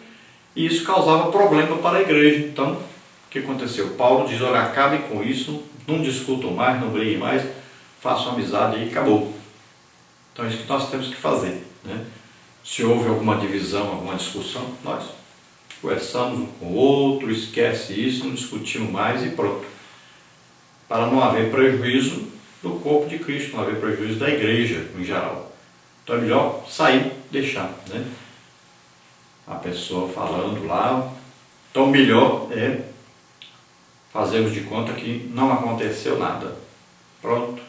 e isso causava problema para a igreja. Então, o que aconteceu? Paulo diz, olha, acabem com isso, não discutam mais, não briguem mais, façam amizade e acabou. Então é isso que nós temos que fazer, né? Se houve alguma divisão, alguma discussão, nós conversamos um com o outro, esquece isso, não discutimos mais e pronto. Para não haver prejuízo do corpo de Cristo, não haver prejuízo da igreja em geral. Então é melhor sair, deixar, né? A pessoa falando lá. Então melhor é fazermos de conta que não aconteceu nada. Pronto.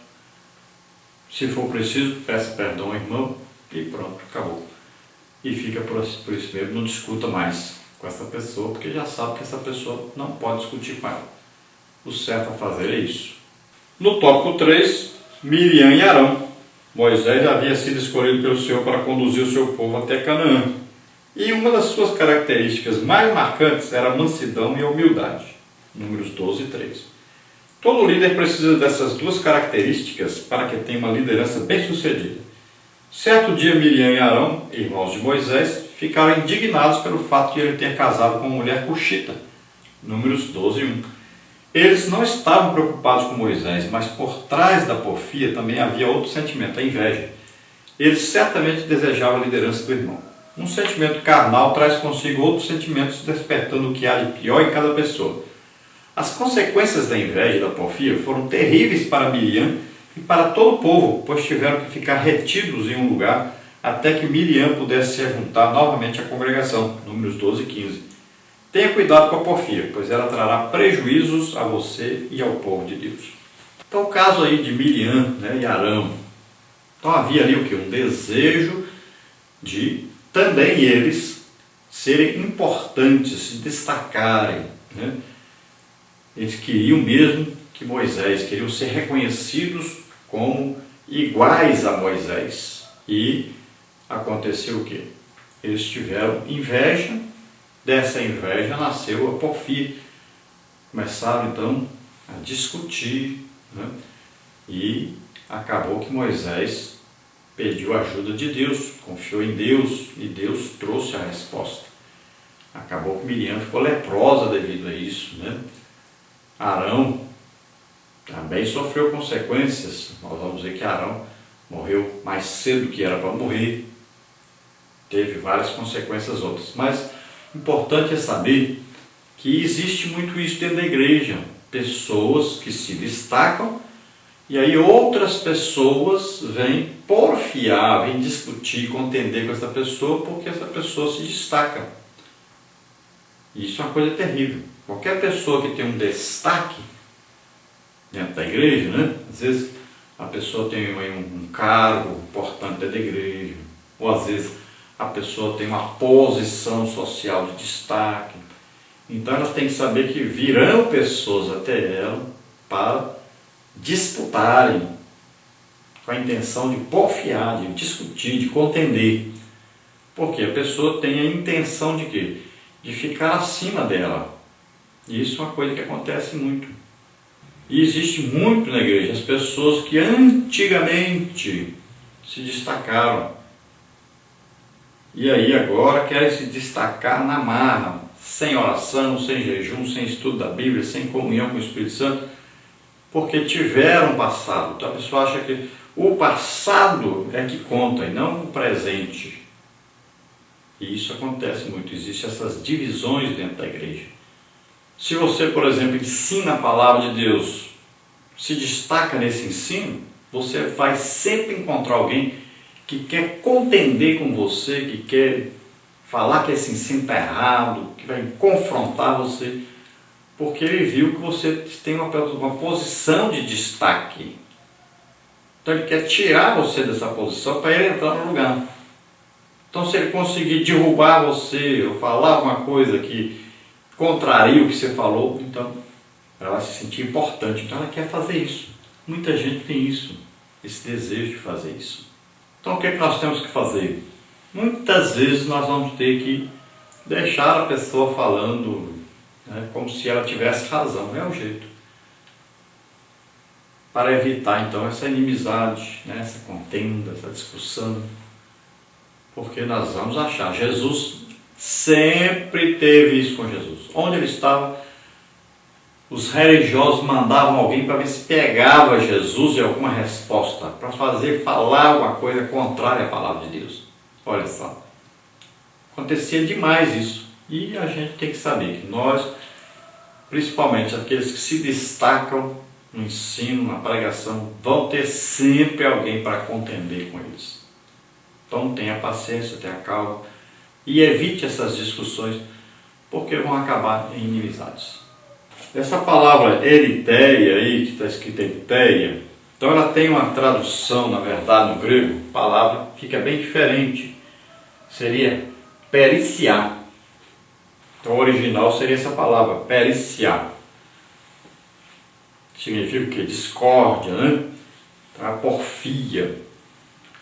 Se for preciso, peça perdão ao irmão e pronto, acabou. E fica por isso mesmo, não discuta mais com essa pessoa, porque já sabe que essa pessoa não pode discutir com ela. O certo a fazer é isso. No tópico 3, Miriam e Arão. Moisés havia sido escolhido pelo Senhor para conduzir o seu povo até Canaã. E uma das suas características mais marcantes era a mansidão e a humildade. Números 12 e 3. Todo líder precisa dessas duas características para que tenha uma liderança bem-sucedida. Certo dia, Miriam e Arão, irmãos de Moisés, ficaram indignados pelo fato de ele ter casado com uma mulher cuxita. Números 12 e 1. Eles não estavam preocupados com Moisés, mas por trás da porfia também havia outro sentimento, a inveja. Eles certamente desejavam a liderança do irmão. Um sentimento carnal traz consigo outros sentimentos, despertando o que há de pior em cada pessoa. As consequências da inveja e da porfia foram terríveis para Miriam e para todo o povo, pois tiveram que ficar retidos em um lugar até que Miriam pudesse se juntar novamente à congregação. Números 12 e 15. Tenha cuidado com a porfia, pois ela trará prejuízos a você e ao povo de Deus. Então o caso aí de Miriam, e Arão. Então havia ali o que? Um desejo de também eles serem importantes, se destacarem. Eles queriam mesmo que Moisés, queriam ser reconhecidos como iguais a Moisés. E aconteceu o quê? Eles tiveram inveja, dessa inveja nasceu a porfia. Começaram então a discutir, e acabou que Moisés pediu a ajuda de Deus, confiou em Deus e Deus trouxe a resposta. Acabou que Miriam ficou leprosa devido a isso, Arão também sofreu consequências. Nós vamos ver que Arão morreu mais cedo do que era para morrer. Teve várias consequências outras. Mas importante é saber que existe muito isso dentro da igreja. Pessoas que se destacam e aí outras pessoas vêm porfiar, vêm discutir, contender com essa pessoa porque essa pessoa se destaca. Isso é uma coisa terrível. Qualquer pessoa que tem um destaque dentro da igreja, às vezes a pessoa tem um cargo importante dentro da igreja, ou às vezes a pessoa tem uma posição social de destaque. Então ela tem que saber que virão pessoas até ela para disputarem com a intenção de porfiar, de discutir, de contender. Porque a pessoa tem a intenção de quê? De ficar acima dela. E isso é uma coisa que acontece muito. E existe muito na igreja as pessoas que antigamente se destacaram. E aí agora querem se destacar na marra, sem oração, sem jejum, sem estudo da Bíblia, sem comunhão com o Espírito Santo, porque tiveram passado. Então a pessoa acha que o passado é que conta e não o presente. E isso acontece muito, existem essas divisões dentro da igreja. Se você, por exemplo, ensina a palavra de Deus, se destaca nesse ensino, você vai sempre encontrar alguém que quer contender com você, que quer falar que esse ensino está errado, que vai confrontar você, porque ele viu que você tem uma posição de destaque. Então ele quer tirar você dessa posição para ele entrar no lugar. Então se ele conseguir derrubar você, ou falar alguma coisa que contraria o que você falou, então ela vai se sentir importante. Então ela quer fazer isso. Muita gente tem isso, esse desejo de fazer isso. Então o que é que nós temos que fazer? Muitas vezes nós vamos ter que deixar a pessoa falando, como se ela tivesse razão. É o jeito. Para evitar então essa inimizade, essa contenda, essa discussão. Porque nós vamos achar, Jesus sempre teve isso com Jesus. Onde ele estava, os religiosos mandavam alguém para ver se pegava Jesus em alguma resposta, para falar alguma coisa contrária à palavra de Deus. Olha só, acontecia demais isso. E a gente tem que saber que nós, principalmente aqueles que se destacam no ensino, na pregação, vão ter sempre alguém para contender com eles. Então tenha paciência, tenha calma e evite essas discussões, porque vão acabar em inimizades. Essa palavra eritéia aí, que está escrita eritéia, então ela tem uma tradução, na verdade, no grego, a palavra fica bem diferente. Seria periciar. Então o original seria essa palavra, periciar. Significa o quê? Discórdia, né? Então, a porfia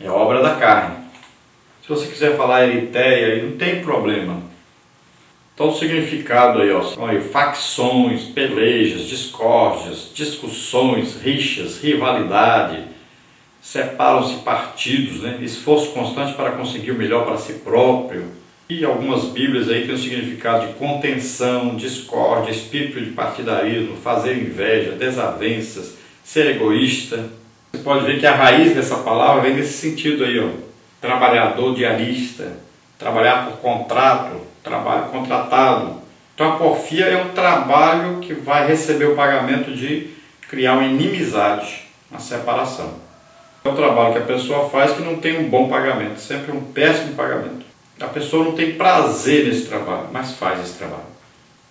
é obra da carne. Se você quiser falar eritéia, aí não tem problema. Então o significado aí, ó, facções, pelejas, discórdias, discussões, rixas, rivalidade, separam-se partidos, né? Esforço constante para conseguir o melhor para si próprio. E algumas bíblias aí têm o significado de contenção, discórdia, espírito de partidarismo, fazer inveja, desavenças, ser egoísta. Você pode ver que a raiz dessa palavra vem nesse sentido aí, ó. Trabalhador diarista, trabalhar por contrato, trabalho contratado. Então a porfia é um trabalho que vai receber o pagamento de criar uma inimizade, uma separação. É um trabalho que a pessoa faz que não tem um bom pagamento, sempre um péssimo pagamento. A pessoa não tem prazer nesse trabalho, mas faz esse trabalho.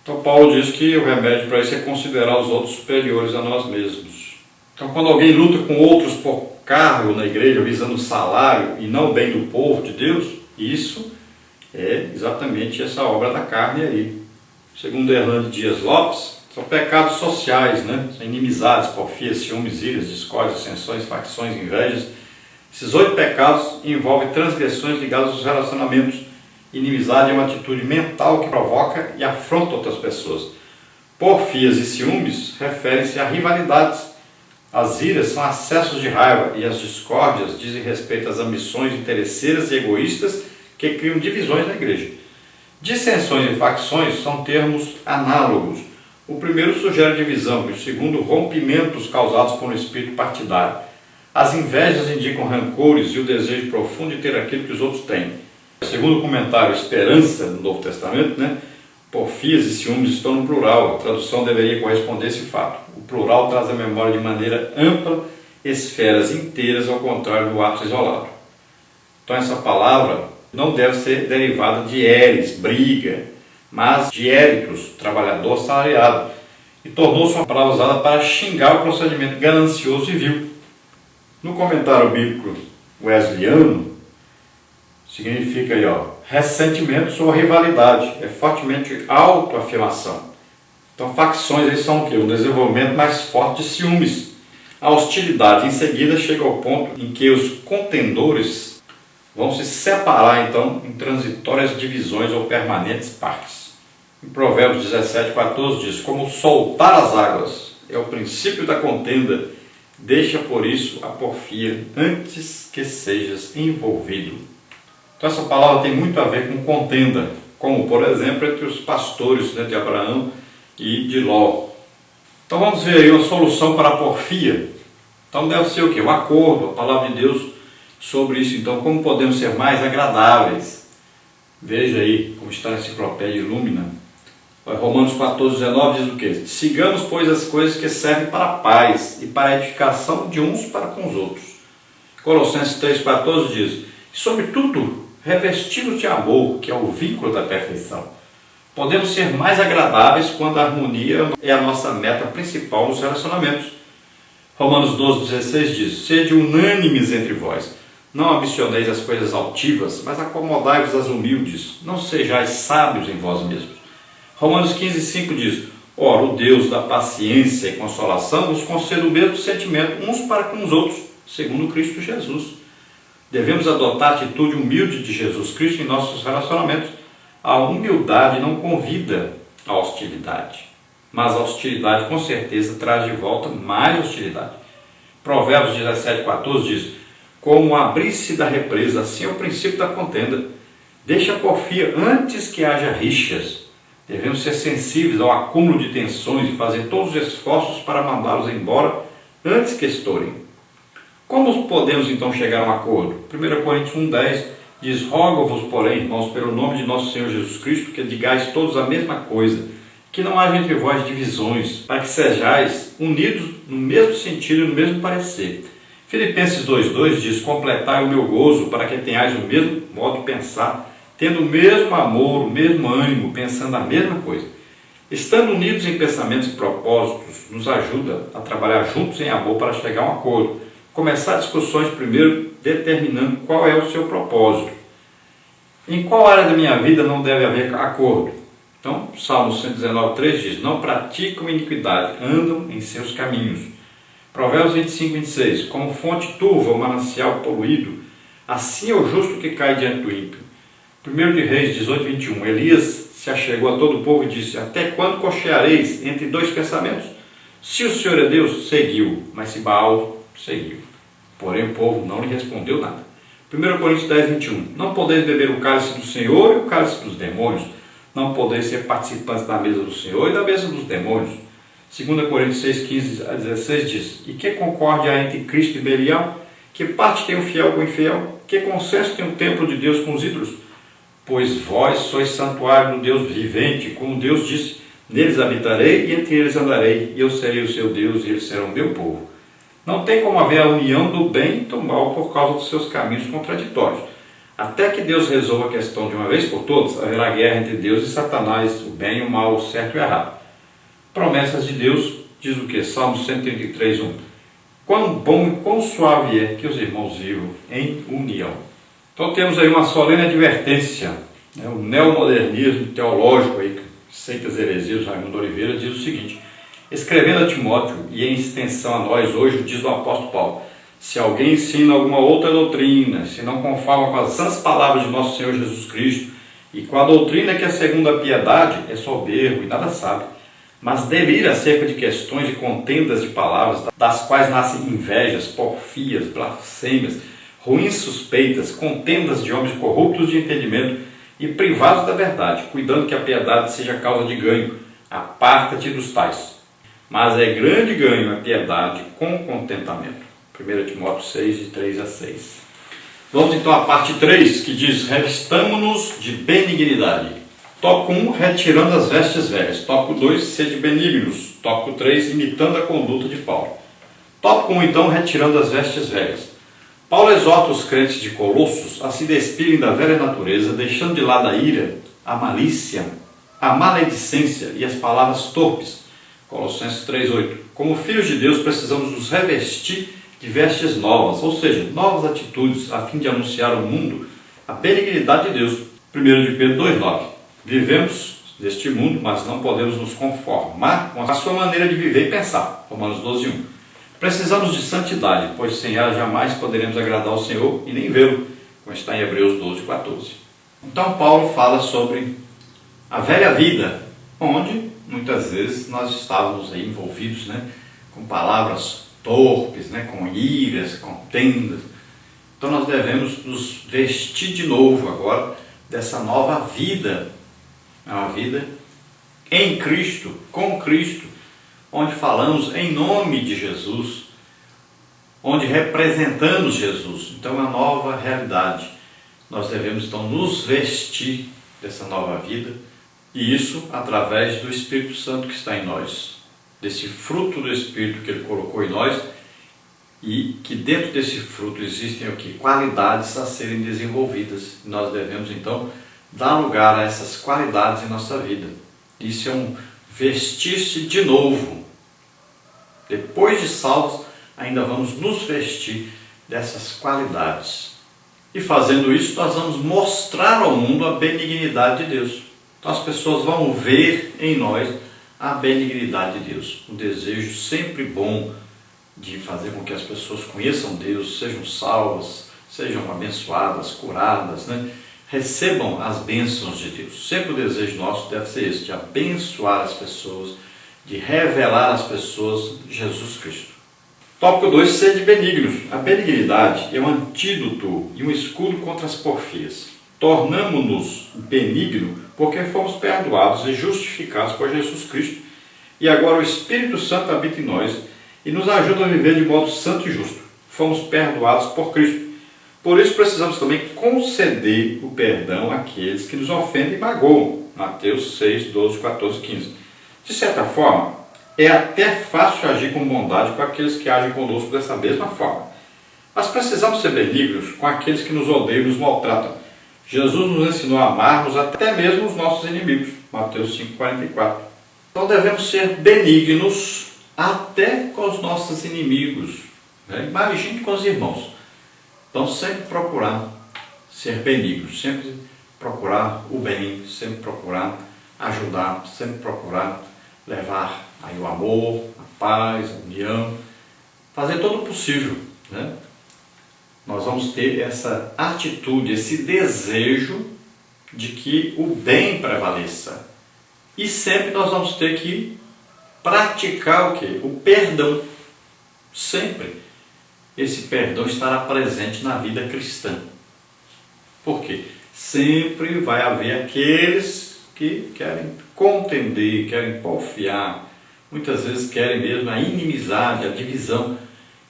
Então Paulo diz que o remédio para isso é considerar os outros superiores a nós mesmos. Então quando alguém luta com outros por cargo na igreja, visando o salário e não o bem do povo de Deus, isso é exatamente essa obra da carne aí. Segundo Hernando Dias Lopes, são pecados sociais, né? São inimizades, porfias, ciúmes, iras, discórdias, dissensões, facções, invejas. Esses 8 pecados envolvem transgressões ligadas aos relacionamentos. Inimizade é uma atitude mental que provoca e afronta outras pessoas. Porfias e ciúmes referem-se a rivalidades. As iras são acessos de raiva e as discórdias dizem respeito às ambições interesseiras e egoístas que criam divisões na igreja. Dissensões e facções são termos análogos. O primeiro sugere divisão e o segundo rompimentos causados por um espírito partidário. As invejas indicam rancores e o desejo profundo de ter aquilo que os outros têm. Segundo o comentário Esperança, no Novo Testamento, né, porfias e ciúmes estão no plural. A tradução deveria corresponder a esse fato. O plural traz à memória de maneira ampla esferas inteiras, ao contrário do ato isolado. Então essa palavra não deve ser derivada de eres, briga, mas de éritos, trabalhador assalariado. E tornou-se uma palavra usada para xingar o procedimento ganancioso e vil. No comentário bíblico wesleyano, significa aí, ó, ressentimento ou rivalidade, é fortemente autoafirmação. Então facções aí são o quê? Um desenvolvimento mais forte de ciúmes. A hostilidade em seguida chega ao ponto em que os contendores vão se separar então em transitórias divisões ou permanentes partes. Em Provérbios 17:14 diz: como soltar as águas é o princípio da contenda, deixa por isso a porfia antes que sejas envolvido. Então essa palavra tem muito a ver com contenda, como por exemplo entre os pastores, né, de Abraão e de Ló. Então vamos ver aí uma solução para a porfia. Então deve ser o quê? Um acordo, a palavra de Deus sobre isso. Então como podemos ser mais agradáveis? Veja aí como está na enciclopédia Lumina. Romanos 14:19 diz o quê? Sigamos, pois, as coisas que servem para a paz e para a edificação de uns para com os outros. Colossenses 3:14 diz: sobretudo, revestidos de amor, que é o vínculo da perfeição. Podemos ser mais agradáveis quando a harmonia é a nossa meta principal nos relacionamentos. Romanos 12:16 diz: sede unânimes entre vós, não ambicioneis as coisas altivas, mas acomodai-vos às humildes, não sejais sábios em vós mesmos. Romanos 15:5 diz: ora, o Deus da paciência e consolação vos conceda o mesmo sentimento uns para com os outros, segundo Cristo Jesus. Devemos adotar a atitude humilde de Jesus Cristo em nossos relacionamentos. A humildade não convida à hostilidade, mas a hostilidade com certeza traz de volta mais hostilidade. Provérbios 17:14 diz: como abrir-se da represa, assim é o princípio da contenda. Deixa a porfia antes que haja rixas. Devemos ser sensíveis ao acúmulo de tensões e fazer todos os esforços para mandá-los embora antes que estourem. Como podemos então chegar a um acordo? 1 Coríntios 1:10 diz: rogo-vos, porém, irmãos, pelo nome de nosso Senhor Jesus Cristo, que digais todos a mesma coisa, que não haja entre vós divisões, para que sejais unidos no mesmo sentido e no mesmo parecer. Filipenses 2:2 diz: completai o meu gozo, para que tenhais o mesmo modo de pensar, tendo o mesmo amor, o mesmo ânimo, pensando a mesma coisa. Estando unidos em pensamentos e propósitos, nos ajuda a trabalhar juntos em amor para chegar a um acordo. Começar discussões primeiro determinando qual é o seu propósito. Em qual área da minha vida não deve haver acordo? Então, Salmo 119:3 diz: não praticam iniquidade, andam em seus caminhos. Provérbios 25:26: como fonte turva ou manancial poluído, assim é o justo que cai diante do ímpio. 1 de Reis 18:21: Elias se achegou a todo o povo e disse: até quando cocheareis entre dois pensamentos? Se o Senhor é Deus, seguiu, mas se Baal, seguiu. Porém o povo não lhe respondeu nada. 1 Coríntios 10:21: não podeis beber o cálice do Senhor e o cálice dos demônios, não podeis ser participantes da mesa do Senhor e da mesa dos demônios. 2 Coríntios 6:15-16 diz: e que concórdia há entre Cristo e Belial? Que parte tem o fiel com o infiel? Que consenso tem o templo de Deus com os ídolos? Pois vós sois santuário do Deus vivente, como Deus disse: neles habitarei e entre eles andarei, e eu serei o seu Deus e eles serão o meu povo. Não tem como haver a união do bem e do mal por causa dos seus caminhos contraditórios. Até que Deus resolva a questão de uma vez por todas, haverá guerra entre Deus e Satanás, o bem e o mal, o certo e o errado. Promessas de Deus, diz o que? Salmo 133:1: quão bom e quão suave é que os irmãos vivam em união. Então temos aí uma solene advertência, né? O neomodernismo teológico, aí, seitas heresias, Raimundo Oliveira, diz o seguinte: escrevendo a Timóteo, e em extensão a nós hoje, diz o apóstolo Paulo: se alguém ensina alguma outra doutrina, se não conforma com as sãs palavras de nosso Senhor Jesus Cristo, e com a doutrina que é segundo a piedade, é soberbo e nada sabe, mas delira acerca de questões e contendas de palavras, das quais nascem invejas, porfias, blasfêmias, ruins suspeitas, contendas de homens corruptos de entendimento e privados da verdade, cuidando que a piedade seja causa de ganho. Aparta-te dos tais. Mas é grande ganho a piedade com contentamento. 1 Timóteo 6:3-6. Vamos então à parte 3, que diz: revistamo-nos de benignidade. Tópico 1, retirando as vestes velhas. Tópico 2, sede benignos. Tópico 3, imitando a conduta de Paulo. Tópico 1, então, retirando as vestes velhas. Paulo exorta os crentes de Colossos a se despirem da velha natureza, deixando de lado a ira, a malícia, a maledicência e as palavras torpes. Colossenses 3:8. Como filhos de Deus, precisamos nos revestir de vestes novas, ou seja, novas atitudes, a fim de anunciar ao mundo a benignidade de Deus. 1 de Pedro 2:9. Vivemos neste mundo, mas não podemos nos conformar com a sua maneira de viver e pensar. Romanos 12:1. Precisamos de santidade, pois sem ela jamais poderemos agradar ao Senhor e nem vê-lo, como está em Hebreus 12:14. Então Paulo fala sobre a velha vida, onde muitas vezes nós estávamos aí envolvidos, com palavras torpes, com iras, contendas. Então nós devemos nos vestir de novo agora dessa nova vida, uma vida em Cristo, com Cristo, onde falamos em nome de Jesus, onde representamos Jesus. Então é uma nova realidade. Nós devemos então nos vestir dessa nova vida, e isso através do Espírito Santo que está em nós, desse fruto do Espírito que Ele colocou em nós, e que dentro desse fruto existem aqui qualidades a serem desenvolvidas. Nós devemos então dar lugar a essas qualidades em nossa vida. Isso é um vestir-se de novo. Depois de salvos, ainda vamos nos vestir dessas qualidades. E fazendo isso, nós vamos mostrar ao mundo a benignidade de Deus. Então as pessoas vão ver em nós a benignidade de Deus. O desejo sempre bom de fazer com que as pessoas conheçam Deus, sejam salvas, sejam abençoadas, curadas, recebam as bênçãos de Deus. Sempre o desejo nosso deve ser esse, de abençoar as pessoas, de revelar às pessoas Jesus Cristo. Tópico 2, sede benignos. A benignidade é um antídoto e um escudo contra as porfias. Tornamo-nos benignos porque fomos perdoados e justificados por Jesus Cristo, e agora o Espírito Santo habita em nós e nos ajuda a viver de modo santo e justo. Fomos perdoados por Cristo. Por isso precisamos também conceder o perdão àqueles que nos ofendem e magoam. Mateus 6, 12, 14, 15. De certa forma, é até fácil agir com bondade com aqueles que agem conosco dessa mesma forma. Mas precisamos ser benignos com aqueles que nos odeiam e nos maltratam. Jesus nos ensinou a amarmos até mesmo os nossos inimigos. Mateus 5, 44. Então devemos ser benignos até com os nossos inimigos. Imagine com os irmãos. Então sempre procurar ser benignos, sempre procurar o bem, sempre procurar ajudar, sempre procurar levar aí o amor, a paz, a união, fazer todo o possível, né? Nós vamos ter essa atitude, esse desejo de que o bem prevaleça. E sempre nós vamos ter que praticar o quê? O perdão. Sempre. Esse perdão estará presente na vida cristã. Por quê? Sempre vai haver aqueles que querem contender, querem porfiar, muitas vezes querem mesmo a inimizade, a divisão.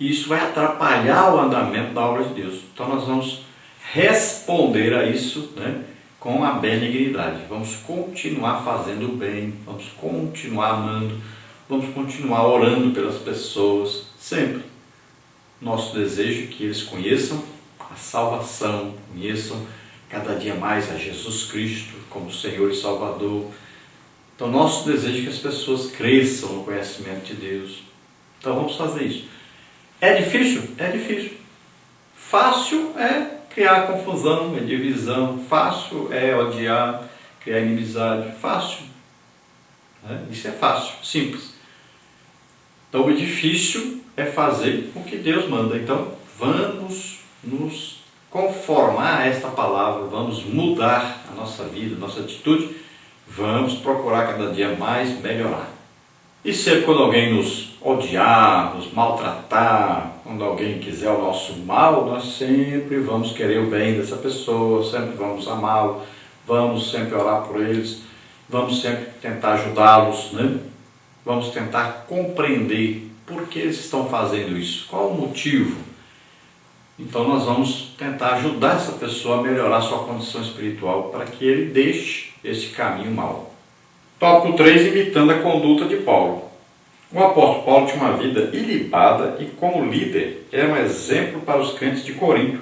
E isso vai atrapalhar o andamento da obra de Deus. Então nós vamos responder a isso, né, com a benignidade. Vamos continuar fazendo o bem, vamos continuar amando, vamos continuar orando pelas pessoas, sempre. Nosso desejo é que eles conheçam a salvação, conheçam cada dia mais a Jesus Cristo como Senhor e Salvador. Então nosso desejo é que as pessoas cresçam no conhecimento de Deus. Então vamos fazer isso. É difícil? É difícil. Fácil é criar confusão, é divisão. Fácil é odiar, criar inimizade. Fácil. Isso é fácil, simples. Então o difícil é fazer o que Deus manda. Então vamos nos conformar a esta palavra, vamos mudar a nossa vida, a nossa atitude, vamos procurar cada dia mais melhorar. E sempre quando alguém nos odiar, nos maltratar, quando alguém quiser o nosso mal, nós sempre vamos querer o bem dessa pessoa, sempre vamos amá-lo, vamos sempre orar por eles, vamos sempre tentar ajudá-los, né? Vamos tentar compreender por que eles estão fazendo isso, qual o motivo. Então nós vamos tentar ajudar essa pessoa a melhorar sua condição espiritual para que ele deixe esse caminho mau. Tópico 3, imitando a conduta de Paulo. O apóstolo Paulo tinha uma vida ilibada e, como líder, era um exemplo para os crentes de Corinto.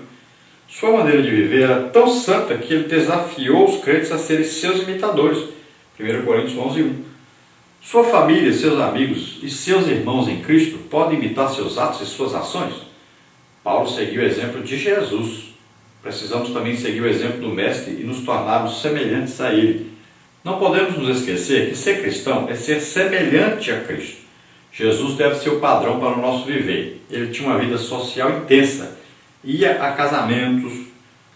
Sua maneira de viver era tão santa que ele desafiou os crentes a serem seus imitadores. 1 Coríntios 11:1. Sua família, seus amigos e seus irmãos em Cristo podem imitar seus atos e suas ações? Paulo seguiu o exemplo de Jesus. Precisamos também seguir o exemplo do Mestre e nos tornarmos semelhantes a Ele. Não podemos nos esquecer que ser cristão é ser semelhante a Cristo. Jesus deve ser o padrão para o nosso viver. Ele tinha uma vida social intensa. Ia a casamentos,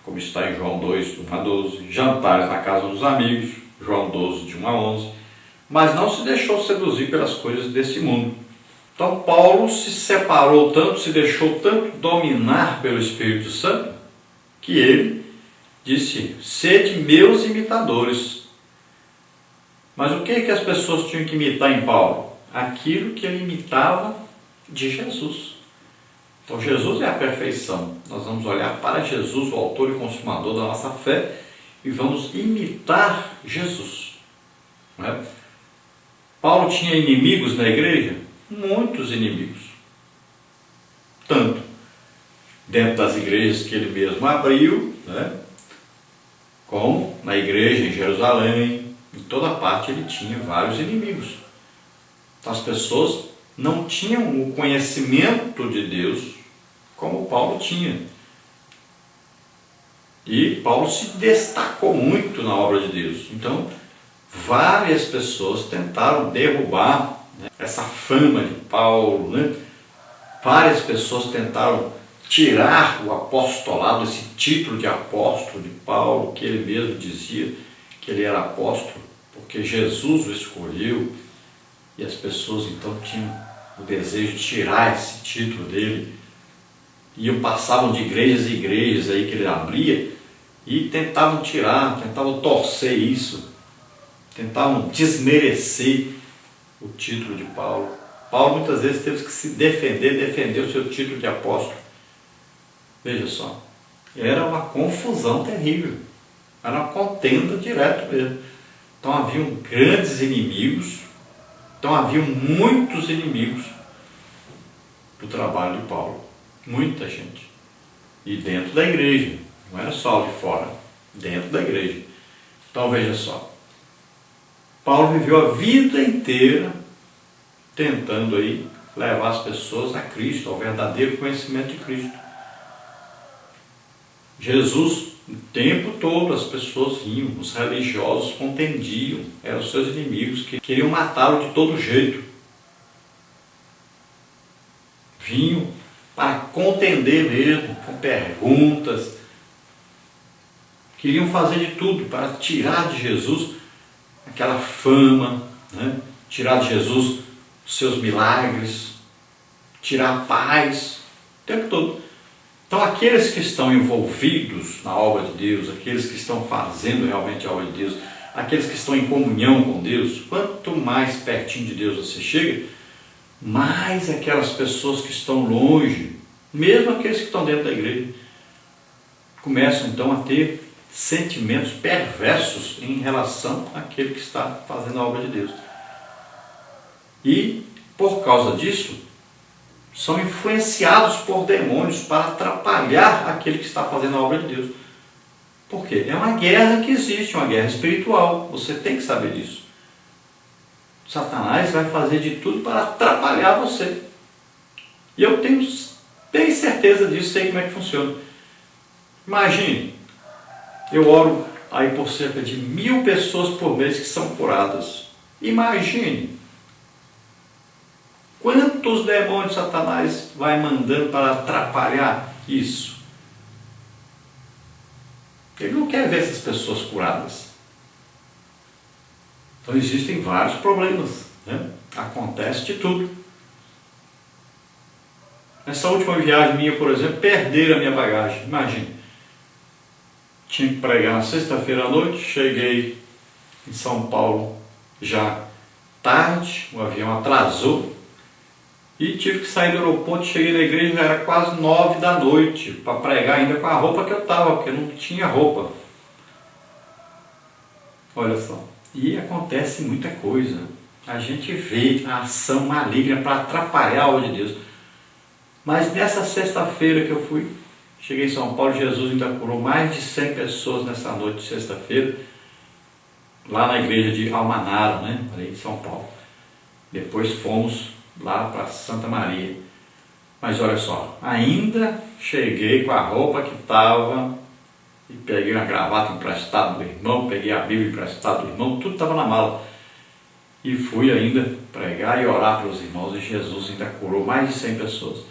como está em João 2, 1 a 12, jantares na casa dos amigos, João 12, de 1 a 11, mas não se deixou seduzir pelas coisas desse mundo. Então Paulo se separou tanto, se deixou tanto dominar pelo Espírito Santo, que ele disse: sede meus imitadores. Mas o que as pessoas tinham que imitar em Paulo? Aquilo que ele imitava de Jesus. Então Jesus é a perfeição. Nós vamos olhar para Jesus, o autor e consumador da nossa fé, e vamos imitar Jesus. Não é? Paulo tinha inimigos na igreja? Muitos inimigos. Tanto dentro das igrejas que ele mesmo abriu, né? Como na igreja em Jerusalém, em toda parte ele tinha vários inimigos. Então as pessoas não tinham o conhecimento de Deus como Paulo tinha. E Paulo se destacou muito na obra de Deus. Então várias pessoas tentaram derrubar, né, essa fama de Paulo, né? Várias pessoas tentaram tirar o apostolado, esse título de apóstolo de Paulo, que ele mesmo dizia que ele era apóstolo, porque Jesus o escolheu, e as pessoas então tinham o desejo de tirar esse título dele, e passavam de igrejas em igrejas aí que ele abria, e tentavam tirar, tentavam torcer isso, tentavam desmerecer o título de Paulo. Paulo muitas vezes teve que se defender o seu título de apóstolo. Veja só, era uma confusão terrível, era uma contenda direta mesmo. Então haviam grandes inimigos, então haviam muitos inimigos do trabalho de Paulo, muita gente. E dentro da igreja, não era só de fora, dentro da igreja. Então veja só, Paulo viveu a vida inteira tentando aí levar as pessoas a Cristo, ao verdadeiro conhecimento de Cristo. Jesus O tempo todo as pessoas vinham, os religiosos contendiam, eram os seus inimigos que queriam matá-lo de todo jeito. Vinham para contender mesmo, com perguntas. Queriam fazer de tudo para tirar de Jesus aquela fama, né? Tirar de Jesus os seus milagres, tirar a paz, o tempo todo. Então aqueles que estão envolvidos na obra de Deus, aqueles que estão fazendo realmente a obra de Deus, aqueles que estão em comunhão com Deus, quanto mais pertinho de Deus você chega, mais aquelas pessoas que estão longe, mesmo aqueles que estão dentro da igreja, começam então a ter sentimentos perversos em relação àquele que está fazendo a obra de Deus. E por causa disso, são influenciados por demônios para atrapalhar aquele que está fazendo a obra de Deus. Por quê? É uma guerra que existe, uma guerra espiritual. Você tem que saber disso. Satanás vai fazer de tudo para atrapalhar você. E eu tenho bem certeza disso, sei como é que funciona. Imagine, eu oro aí por cerca de 1000 pessoas por mês que são curadas. Imagine quantos demônios Satanás vai mandando para atrapalhar isso. Ele não quer ver essas pessoas curadas. Então existem vários problemas, né? Acontece de tudo. Nessa última viagem minha, por exemplo, perderam a minha bagagem. Imagine. Tinha que pregar na sexta-feira à noite, cheguei em São Paulo já tarde, o avião atrasou e tive que sair do aeroporto. Cheguei na igreja, já era quase 9 da noite, para pregar ainda com a roupa que eu estava, porque não tinha roupa. Olha só, e acontece muita coisa. A gente vê a ação maligna para atrapalhar a obra de Deus. Mas nessa sexta-feira que eu fui, cheguei em São Paulo, Jesus ainda curou mais de 100 pessoas nessa noite de sexta-feira, lá na igreja de Almanara, né, ali em São Paulo. Depois fomos lá para Santa Maria. Mas olha só, ainda cheguei com a roupa que estava, e peguei uma gravata emprestada do irmão, peguei a Bíblia emprestada do irmão, tudo estava na mala. E fui ainda pregar e orar pelos irmãos, e Jesus ainda curou mais de 100 pessoas.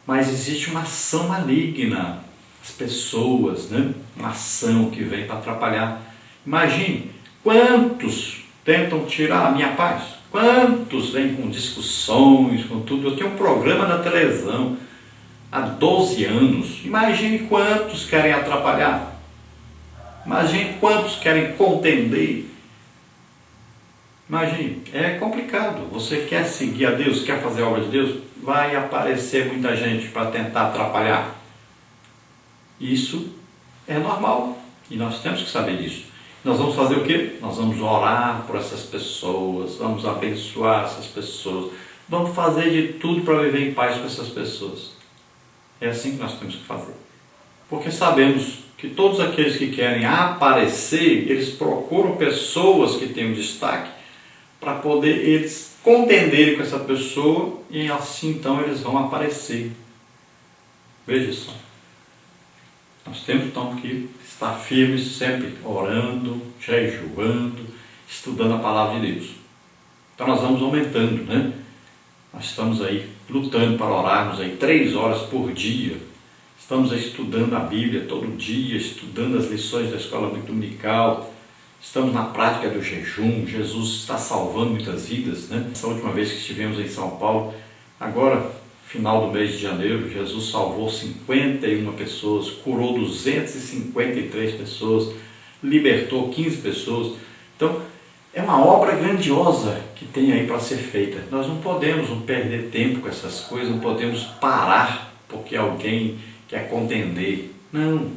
Mas existe uma ação maligna, as pessoas, né? Uma ação que vem para atrapalhar. Imagine, quantos tentam tirar a minha paz? Quantos vêm com discussões, com tudo? Eu tenho um programa na televisão há 12 anos. Imagine quantos querem atrapalhar. Imagine quantos querem contender. Imagine, é complicado. Você quer seguir a Deus, quer fazer a obra de Deus? Vai aparecer muita gente para tentar atrapalhar. Isso é normal e nós temos que saber disso. Nós vamos fazer o quê? Nós vamos orar por essas pessoas, vamos abençoar essas pessoas, vamos fazer de tudo para viver em paz com essas pessoas. É assim que nós temos que fazer. Porque sabemos que todos aqueles que querem aparecer, eles procuram pessoas que tenham destaque para poder eles contenderem com essa pessoa e assim então eles vão aparecer. Veja só. Nós temos então que estar firmes, sempre orando, jejuando, estudando a palavra de Deus. Então nós vamos aumentando, né? Nós estamos aí lutando para orarmos aí 3 horas por dia. Estamos aí estudando a Bíblia todo dia, estudando as lições da escola dominical. Estamos na prática do jejum. Jesus está salvando muitas vidas, né? Essa última vez que estivemos em São Paulo, agora, final do mês de janeiro, Jesus salvou 51 pessoas, curou 253 pessoas, libertou 15 pessoas. Então, é uma obra grandiosa que tem aí para ser feita. Nós não podemos perder tempo com essas coisas, não podemos parar porque alguém quer contender. Não,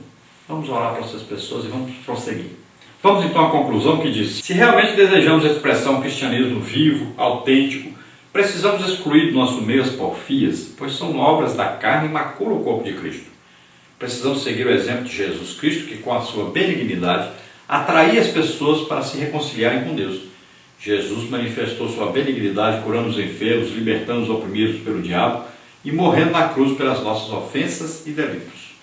vamos orar para essas pessoas e vamos prosseguir. Vamos então à conclusão que diz: se realmente desejamos expressar um cristianismo vivo, autêntico, precisamos excluir do nosso meio as porfias, pois são obras da carne e maculam o corpo de Cristo. Precisamos seguir o exemplo de Jesus Cristo, que com a sua benignidade atraía as pessoas para se reconciliarem com Deus. Jesus manifestou sua benignidade curando os enfermos, libertando os oprimidos pelo diabo e morrendo na cruz pelas nossas ofensas e delitos.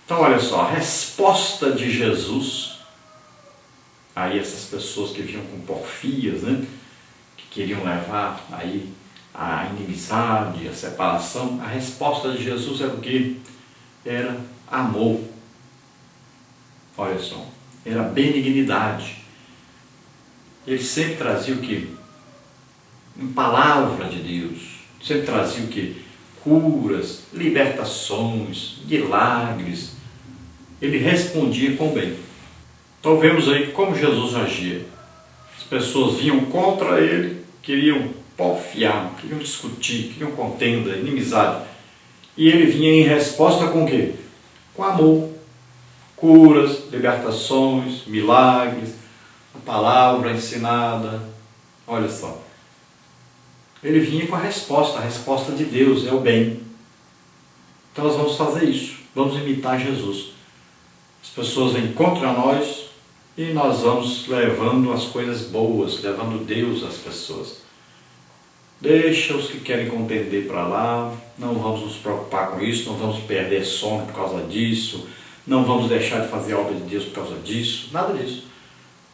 Então olha só, a resposta de Jesus, aí essas pessoas que vinham com porfias, né, que queriam levar aí a inimizade, a separação, a resposta de Jesus era o quê? Era amor. Olha só, era benignidade. Ele sempre trazia o quê? Uma palavra de Deus. Sempre trazia o quê? Curas, libertações, milagres. Ele respondia com bem. Então vemos aí como Jesus agia. As pessoas vinham contra ele, queriam porfiar, queriam discutir, queriam contenda, inimizade. E ele vinha em resposta com o quê? Com amor. Curas, libertações, milagres, a palavra ensinada. Olha só. Ele vinha com a resposta de Deus, é o bem. Então nós vamos fazer isso, vamos imitar Jesus. As pessoas vêm contra nós e nós vamos levando as coisas boas, levando Deus às pessoas. Deixa os que querem contender para lá, não vamos nos preocupar com isso, não vamos perder sono por causa disso, não vamos deixar de fazer a obra de Deus por causa disso, nada disso.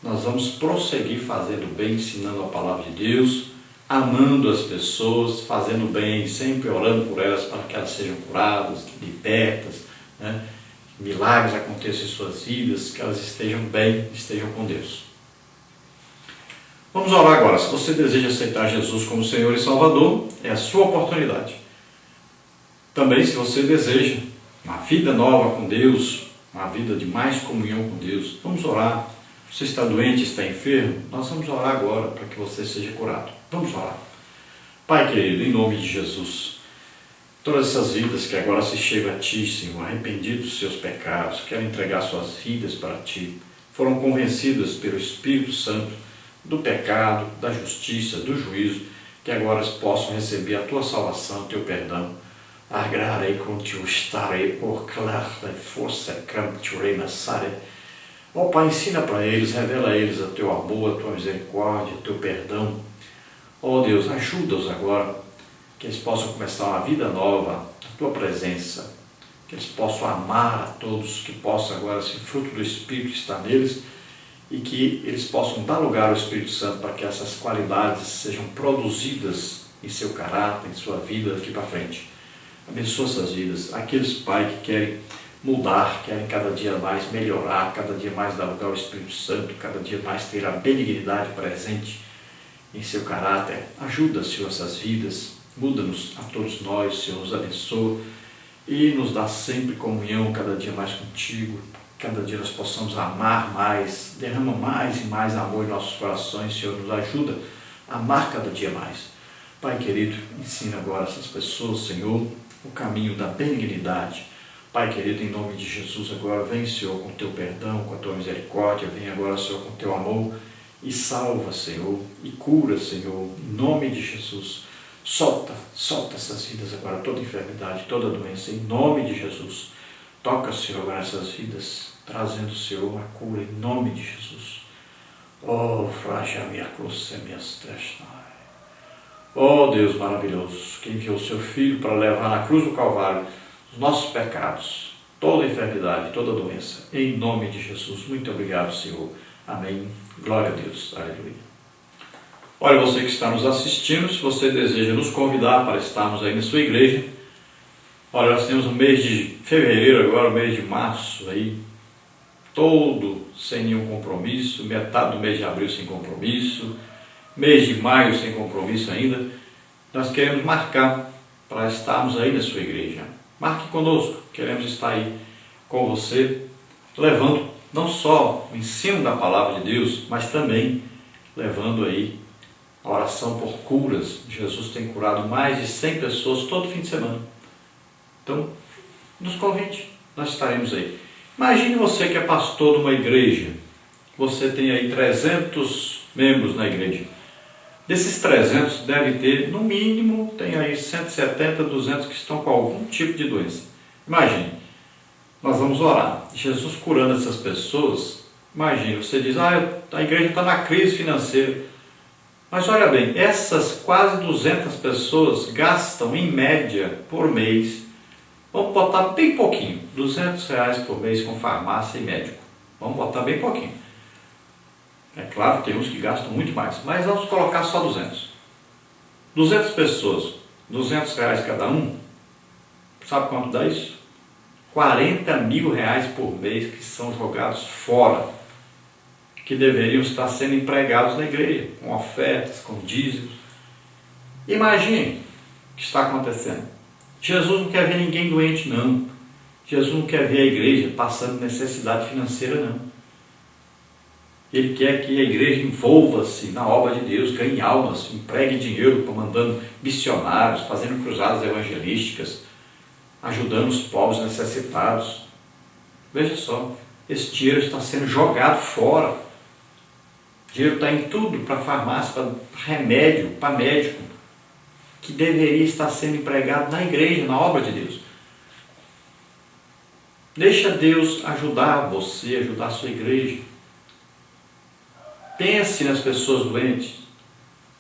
Nós vamos prosseguir fazendo o bem, ensinando a palavra de Deus, amando as pessoas, fazendo o bem, sempre orando por elas para que elas sejam curadas, libertas, né? Milagres aconteçam em suas vidas, que elas estejam bem, estejam com Deus. Vamos orar agora. Se você deseja aceitar Jesus como Senhor e Salvador, é a sua oportunidade. Também, se você deseja uma vida nova com Deus, uma vida de mais comunhão com Deus, vamos orar. Você está doente, está enfermo? Nós vamos orar agora para que você seja curado. Vamos orar. Pai querido, em nome de Jesus, todas essas vidas que agora se chegam a Ti, Senhor, arrependidos dos seus pecados, querem entregar suas vidas para Ti, foram convencidas pelo Espírito Santo do pecado, da justiça, do juízo, que agora possam receber a Tua salvação, o Teu perdão. Agrarei contigo, estarei, por clara força, cramturei na sare. Ó Pai, ensina para eles, revela a eles o Teu amor, a Tua misericórdia, o Teu perdão. Ó Deus, ajuda-os agora, que eles possam começar uma vida nova, a Tua presença, que eles possam amar a todos, que possa agora esse fruto do Espírito estar neles e que eles possam dar lugar ao Espírito Santo para que essas qualidades sejam produzidas em seu caráter, em sua vida daqui para frente. Abençoa essas vidas, aqueles, Pai, que querem mudar, querem cada dia mais melhorar, cada dia mais dar lugar ao Espírito Santo, cada dia mais ter a benignidade presente em seu caráter. Ajuda, Senhor, essas vidas, muda-nos a todos nós, Senhor, nos abençoa e nos dá sempre comunhão cada dia mais contigo, cada dia nós possamos amar mais, derrama mais e mais amor em nossos corações, Senhor, nos ajuda a amar cada dia mais. Pai querido, ensina agora essas pessoas, Senhor, o caminho da benignidade. Pai querido, em nome de Jesus, agora vem, Senhor, com o Teu perdão, com a Tua misericórdia, vem agora, Senhor, com o Teu amor e salva, Senhor, e cura, Senhor, em nome de Jesus. Solta essas vidas agora, toda enfermidade, toda doença, em nome de Jesus. Toca, Senhor, agora essas vidas, trazendo, Senhor, a cura, em nome de Jesus. Oh, oh, Deus maravilhoso, que enviou o Seu Filho para levar na cruz do Calvário os nossos pecados, toda enfermidade, toda doença, em nome de Jesus. Muito obrigado, Senhor. Amém. Glória a Deus. Aleluia. Olha, você que está nos assistindo, se você deseja nos convidar para estarmos aí na sua igreja, olha, nós temos o mês de fevereiro agora, o mês de março aí, todo sem nenhum compromisso, metade do mês de abril sem compromisso, mês de maio sem compromisso ainda. Nós queremos marcar para estarmos aí na sua igreja. Marque conosco, queremos estar aí com você, levando não só o ensino da palavra de Deus, mas também levando aí a oração por curas. Jesus tem curado mais de 100 pessoas todo fim de semana. Então, nos convide, nós estaremos aí. Imagine você que é pastor de uma igreja, você tem aí 300 membros na igreja. Desses 300, deve ter, no mínimo, tem aí 170, 200 que estão com algum tipo de doença. Imagine, nós vamos orar, Jesus curando essas pessoas. Imagine, você diz, a igreja está na crise financeira. Mas olha bem, essas quase 200 pessoas gastam, em média, por mês, Vamos botar bem pouquinho, R$ 200 por mês com farmácia e médico. Vamos botar bem pouquinho. É claro, tem uns que gastam muito mais, mas vamos colocar só 200. 200 pessoas, R$ 200 cada um, sabe quanto dá isso? R$ 40.000 por mês que são jogados fora, que deveriam estar sendo empregados na igreja, com ofertas, com dízimos. Imagine o que está acontecendo. Jesus não quer ver ninguém doente, não. Jesus não quer ver a igreja passando necessidade financeira, não. Ele quer que a igreja envolva-se na obra de Deus, ganhe almas, empregue dinheiro, mandando missionários, fazendo cruzadas evangelísticas, ajudando os povos necessitados. Veja só, esse dinheiro está sendo jogado fora. O dinheiro está em tudo, para farmácia, para remédio, para médico, que deveria estar sendo empregado na igreja, na obra de Deus. Deixa Deus ajudar você, ajudar a sua igreja. Pense nas pessoas doentes.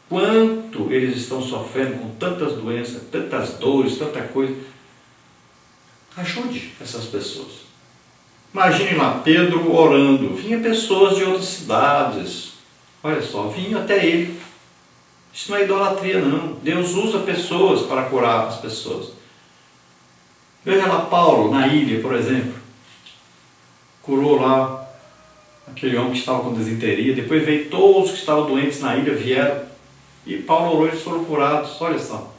Quanto eles estão sofrendo com tantas doenças, tantas dores, tanta coisa. Ajude essas pessoas. Imagine lá, Pedro orando. Vinha pessoas de outras cidades. Olha só, vinham até ele. Isso não é idolatria, não. Deus usa pessoas para curar as pessoas. Veja lá Paulo, na ilha, por exemplo. Curou lá aquele homem que estava com desinteria. Depois veio todos que estavam doentes na ilha, vieram. E Paulo orou, eles foram curados. Olha só.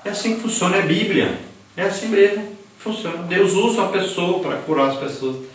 É assim que funciona a Bíblia. É assim mesmo que funciona. Deus usa a pessoa para curar as pessoas.